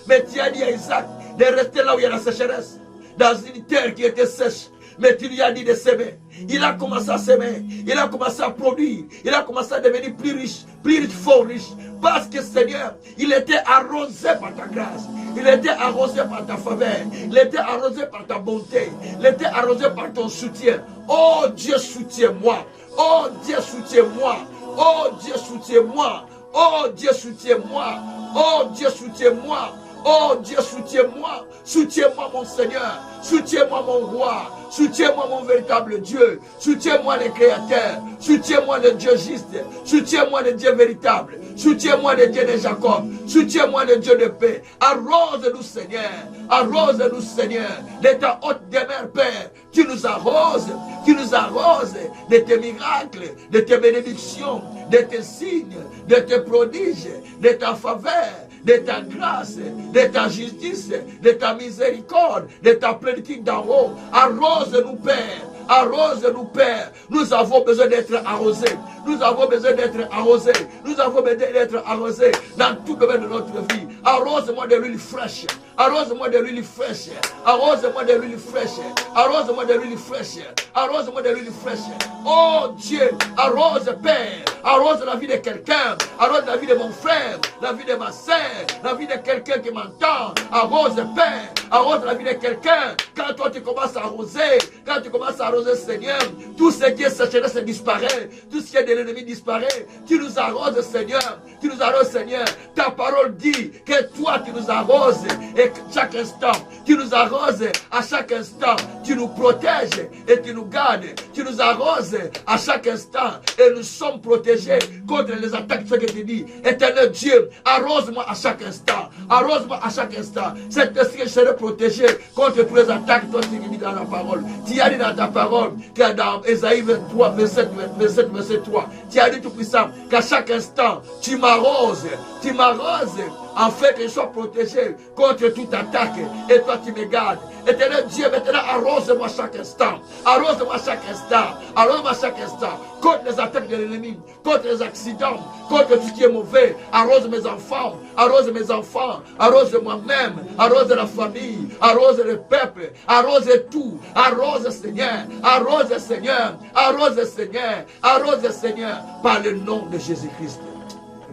Mais tu as dit à Isaac de rester là où il y a la sécheresse, dans une terre qui était sèche. Mais tu lui as dit de s'aimer. Il a commencé à s'aimer. Il a commencé à produire. Il a commencé à devenir plus riche, fort riche. Parce que Seigneur, il était arrosé par ta grâce. Il était arrosé par ta faveur. Il était arrosé par ta bonté. Il était arrosé par ton soutien. Oh Dieu, soutiens-moi. Oh Dieu, soutiens-moi. Oh Dieu, soutiens-moi. Oh Dieu, soutiens-moi. Oh Dieu, soutiens-moi. Oh Dieu, soutiens-moi. Soutiens-moi mon Seigneur. Soutiens-moi mon roi. Soutiens-moi mon véritable Dieu. Soutiens-moi le Créateur. Soutiens-moi le Dieu juste. Soutiens-moi le Dieu véritable. Soutiens-moi le Dieu de Jacob. Soutiens-moi le Dieu de paix. Arrose-nous Seigneur. Arrose-nous Seigneur. De ta haute demeure Père. Tu nous arroses. Tu nous arroses de tes miracles, de tes bénédictions, de tes signes, de tes prodiges, de ta faveur, de ta grâce, de ta justice, de ta miséricorde, de ta plénitude d'en haut. Arrose-nous Père. Arrose-nous Père. Nous avons besoin d'être arrosés. Nous avons besoin d'être arrosés. Nous avons besoin d'être arrosés dans tout domaine de notre vie. Arrose-moi de l'huile fraîche. Arrose-moi de l'huile fraîche. Arrose-moi de l'huile fraîche. Arrose-moi de l'huile fraîche. Arrose-moi de l'huile fraîche. Oh Dieu, arrose Père. Arrose la vie de quelqu'un. Arrose la vie de mon frère. La vie de ma soeur. La vie de quelqu'un qui m'entend. Arrose Père. Arrose la vie de quelqu'un. Quand toi tu commences à arroser. Quand tu commences à arroser Seigneur. Tout ce qui est sécheresse disparaît. Tout ce qui est de l'ennemi disparaît. Tu nous arroses Seigneur. Tu nous arroses Seigneur. Ta parole dit que toi tu nous arroses. Et chaque instant, tu nous arroses à chaque instant. Tu nous protèges et tu nous gardes. Tu nous arroses à chaque instant. Et nous sommes protégés contre les attaques. Ce que tu dis. Éternel Dieu, arrose-moi à chaque instant. Arrose-moi à chaque instant. C'est ce que je serai protégé contre toutes les attaques. Toi, tu dis dans la parole. Tu as dit dans ta parole, que dans Ésaïe 23, verset 3, tu as dit tout puissant qu'à chaque instant, tu m'arroses. Tu m'arroses afin que je sois protégé contre toute attaque. Et toi, tu me gardes. Éternel Dieu, maintenant, arrose-moi chaque instant. Arrose-moi chaque instant. Arrose-moi chaque instant. Contre les attaques de l'ennemi, contre les accidents, contre tout ce qui est mauvais. Arrose mes enfants. Arrose mes enfants. Arrose moi-même. Arrose la famille. Arrose le peuple. Arrose tout. Arrose Seigneur. Arrose Seigneur. Arrose Seigneur. Arrose Seigneur. Par le nom de Jésus-Christ.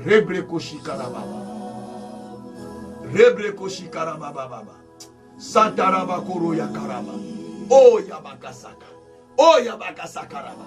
Rebrekoshi karababa. Rebrekoshi karababa. Santaraba koro yakaraba. Oh yabakasaka. Oh yabakasakaraba.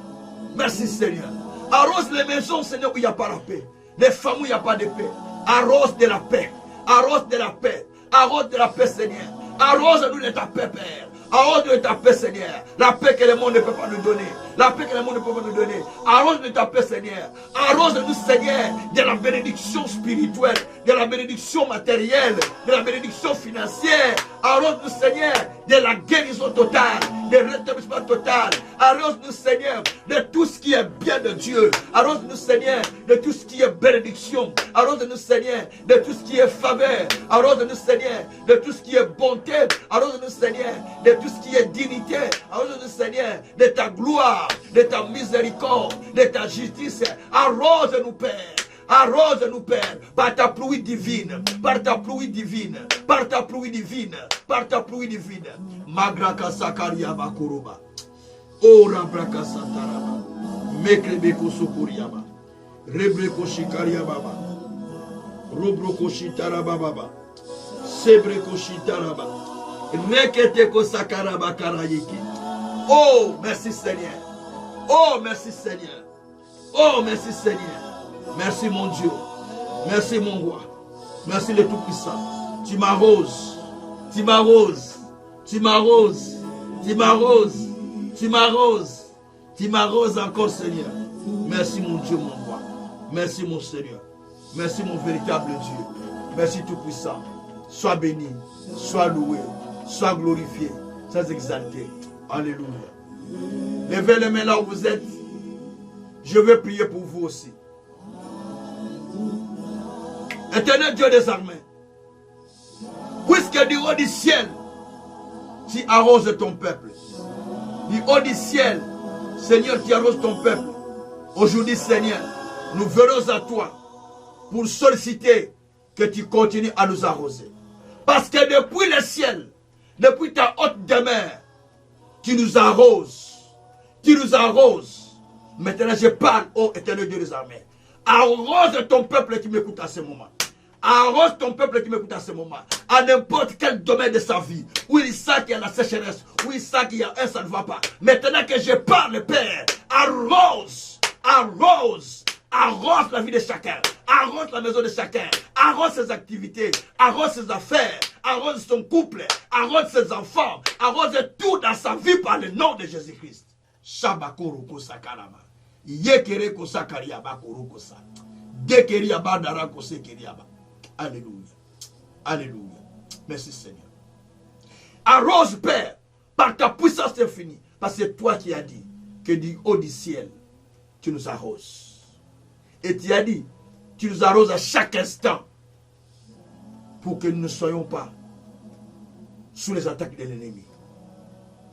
Merci Seigneur. Arrose les maisons, Seigneur, où il n'y a pas la paix. Les femmes où il n'y a pas de paix. Arrose de la paix. Arrose de la paix. Arrose de la paix, Seigneur. Arrose-nous de ta paix, Père. Arrose-nous de ta paix, Seigneur. La paix que le monde ne peut pas nous donner. La paix que le monde ne peut pas nous donner. Arrose-nous de ta paix, Seigneur. Arrose-nous, Seigneur, de la bénédiction spirituelle, de la bénédiction matérielle, de la bénédiction financière. Arrose-nous, Seigneur, de la guérison totale, de rétablissement total. Arrose-nous, Seigneur, de tout ce qui est bien de Dieu. Arrose-nous, Seigneur, de tout ce qui est bénédiction. Arrose-nous, Seigneur, de tout ce qui est faveur. Arrose-nous, Seigneur, de tout ce qui est bonté. Arrose-nous, Seigneur, de tout ce qui est dignité. Arrose-nous, Seigneur, de ta gloire, de ta miséricorde, de ta justice. Arrose-nous, Père. Arrose-nous, Père, par ta pluie divine, par ta pluie divine, par ta pluie divine, par ta pluie divine. Magraka sakaria bakuruba. Ora braka sataraba. Mekrebeko sokuriaba. Rebreko shikaria baba. Robroko shitaraba baba. Sebreko shitaraba. Reketeko sakaraba karayiki. Oh, merci Seigneur. Oh, merci Seigneur. Oh, merci Seigneur. Merci mon Dieu. Merci mon roi. Merci le Tout-Puissant. Tu m'arroses. Tu m'arroses. Tu m'arroses. Tu m'arroses. Tu m'arroses. Tu m'arroses encore, Seigneur. Merci mon Dieu, mon roi. Merci mon Seigneur. Merci mon véritable Dieu. Merci Tout-Puissant. Sois béni. Sois loué. Sois glorifié. Sois exalté. Alléluia. Levez les mains là où vous êtes. Je veux prier pour vous aussi. Éternel Dieu des armées, puisque du haut du ciel, tu arroses ton peuple. Du haut du ciel, Seigneur, tu arroses ton peuple. Aujourd'hui, Seigneur, nous venons à toi pour solliciter que tu continues à nous arroser. Parce que depuis le ciel, depuis ta haute demeure, tu nous arroses. Tu nous arroses. Maintenant, je parle, ô éternel Dieu des armées. Arrose ton peuple qui m'écoute à ce moment. Arrose ton peuple qui m'écoute à ce moment. À n'importe quel domaine de sa vie. Où il sent qu'il y a la sécheresse. Où il sent qu'il y a un, ça ne va pas. Maintenant que je parle, Père, arrose. Arrose. Arrose la vie de chacun. Arrose la maison de chacun. Arrose ses activités. Arrose ses affaires. Arrose son couple. Arrose ses enfants. Arrose tout dans sa vie par le nom de Jésus-Christ. Shabakuru kosakarama. Yekere kosakariaba kuru kosa. Dekeri abadara kosekeriaba. Alléluia. Alléluia. Merci Seigneur. Arrose, Père, par ta puissance infinie. Parce que c'est toi qui as dit que du haut du ciel, tu nous arroses. Et tu as dit, tu nous arroses à chaque instant pour que nous ne soyons pas sous les attaques de l'ennemi.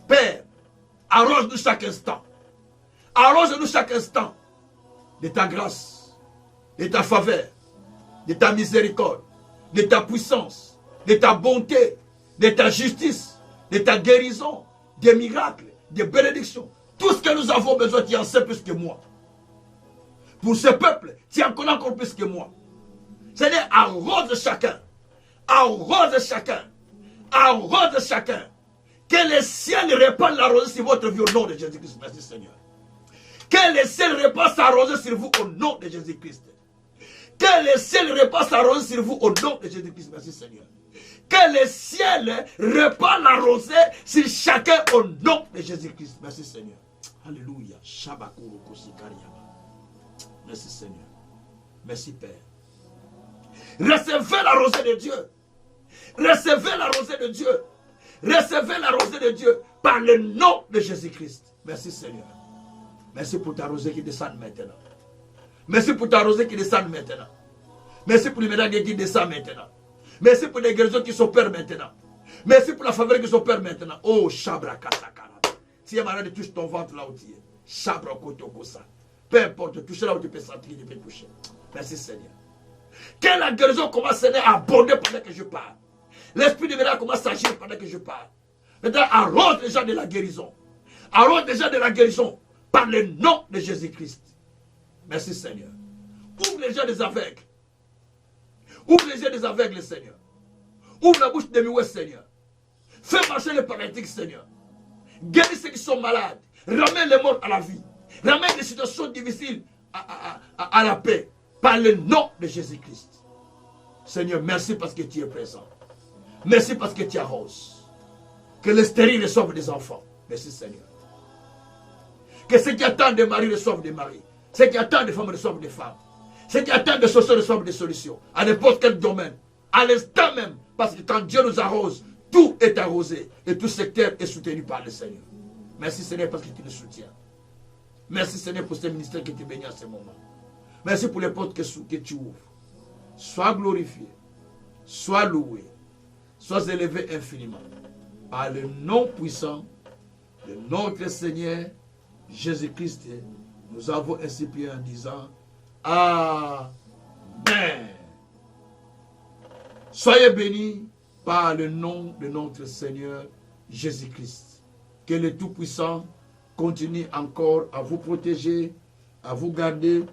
Père, arrose-nous chaque instant. Arrose-nous chaque instant de ta grâce, de ta faveur, de ta miséricorde, de ta puissance, de ta bonté, de ta justice, de ta guérison, des miracles, des bénédictions. Tout ce que nous avons besoin, tu en sais plus que moi. Pour ce peuple, tu en connais encore plus que moi. Seigneur, arrose chacun. Arrose chacun. Arrose chacun. Que le ciel répande la rosée sur votre vie au nom de Jésus-Christ. Merci Seigneur. Que le ciel répande sa rosée sur vous au nom de Jésus-Christ. Que le ciel répande sa rosée sur vous au nom de Jésus-Christ. Merci Seigneur. Que le ciel répande la rosée sur chacun au nom de Jésus-Christ. Merci Seigneur. Alléluia. Shabakuru kosikariaba. Merci Seigneur. Merci Père. Recevez la rosée de Dieu. Recevez la rosée de Dieu. Recevez la rosée de Dieu par le nom de Jésus-Christ. Merci Seigneur. Merci pour ta rosée qui descend maintenant. Merci pour ta rosée qui descend maintenant. Merci pour les médailles qui descendent maintenant. Merci pour les guérisons qui s'opèrent maintenant. Merci pour la faveur qui s'opère maintenant. Oh, Shabra Katakara. Si il y a malade, touche ton ventre là où tu es. Shabra Kotokosa. Peu importe, touche là où tu peux sentir, tu peux toucher. Merci Seigneur. Que la guérison commence à abonder pendant que je parle. L'esprit de miracle commence à agir pendant que je parle. Maintenant, arrose les gens de la guérison. Arrose les gens de la guérison par le nom de Jésus-Christ. Merci Seigneur. Ouvre les yeux des aveugles. Ouvre les yeux des aveugles, Seigneur. Ouvre la bouche des muets, Seigneur. Fais marcher les paralytiques, Seigneur. Guéris ceux qui sont malades. Ramène les morts à la vie. Ramène les situations difficiles à la paix. Par le nom de Jésus-Christ. Seigneur, merci parce que tu es présent. Merci parce que tu arroses. Que les stériles reçoivent des enfants. Merci Seigneur. Que ceux qui attendent des maris reçoivent des maris. Ceux qui attendent des femmes reçoivent des femmes. Ceux qui attendent des solutions reçoivent des solutions. À n'importe quel domaine. À l'instant même. Parce que quand Dieu nous arrose, tout est arrosé. Et tout secteur est soutenu par le Seigneur. Merci Seigneur parce que tu nous soutiens. Merci Seigneur pour ce ministère que tu bénis à ce moment. Merci pour les portes que tu ouvres. Sois glorifié. Sois loué. Sois élevé infiniment. Par le nom puissant de notre Seigneur Jésus-Christ, nous avons ainsi prié en disant Amen. Soyez bénis par le nom de notre Seigneur Jésus-Christ. Que le Tout-Puissant continue encore à vous protéger, à vous garder,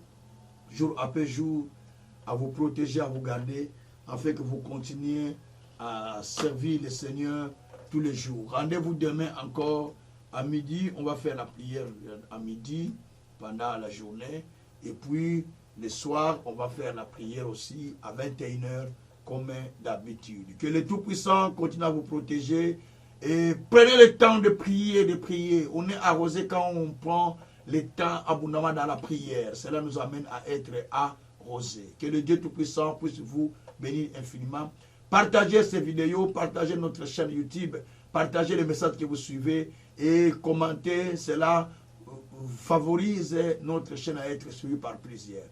jour après jour, à vous protéger, à vous garder, afin que vous continuiez à servir le Seigneur tous les jours. Rendez-vous demain encore à midi. On va faire la prière à midi pendant la journée. Et puis le soir, on va faire la prière aussi à 21h comme d'habitude. Que le Tout-Puissant continue à vous protéger. Et prenez le temps de prier, de prier. On est arrosé quand on prend le temps abondamment dans la prière. Cela nous amène à être arrosés. Que le Dieu Tout-Puissant puisse vous bénir infiniment. Partagez ces vidéos, partagez notre chaîne YouTube, partagez les messages que vous suivez et commentez. Cela favorise notre chaîne à être suivie par plusieurs.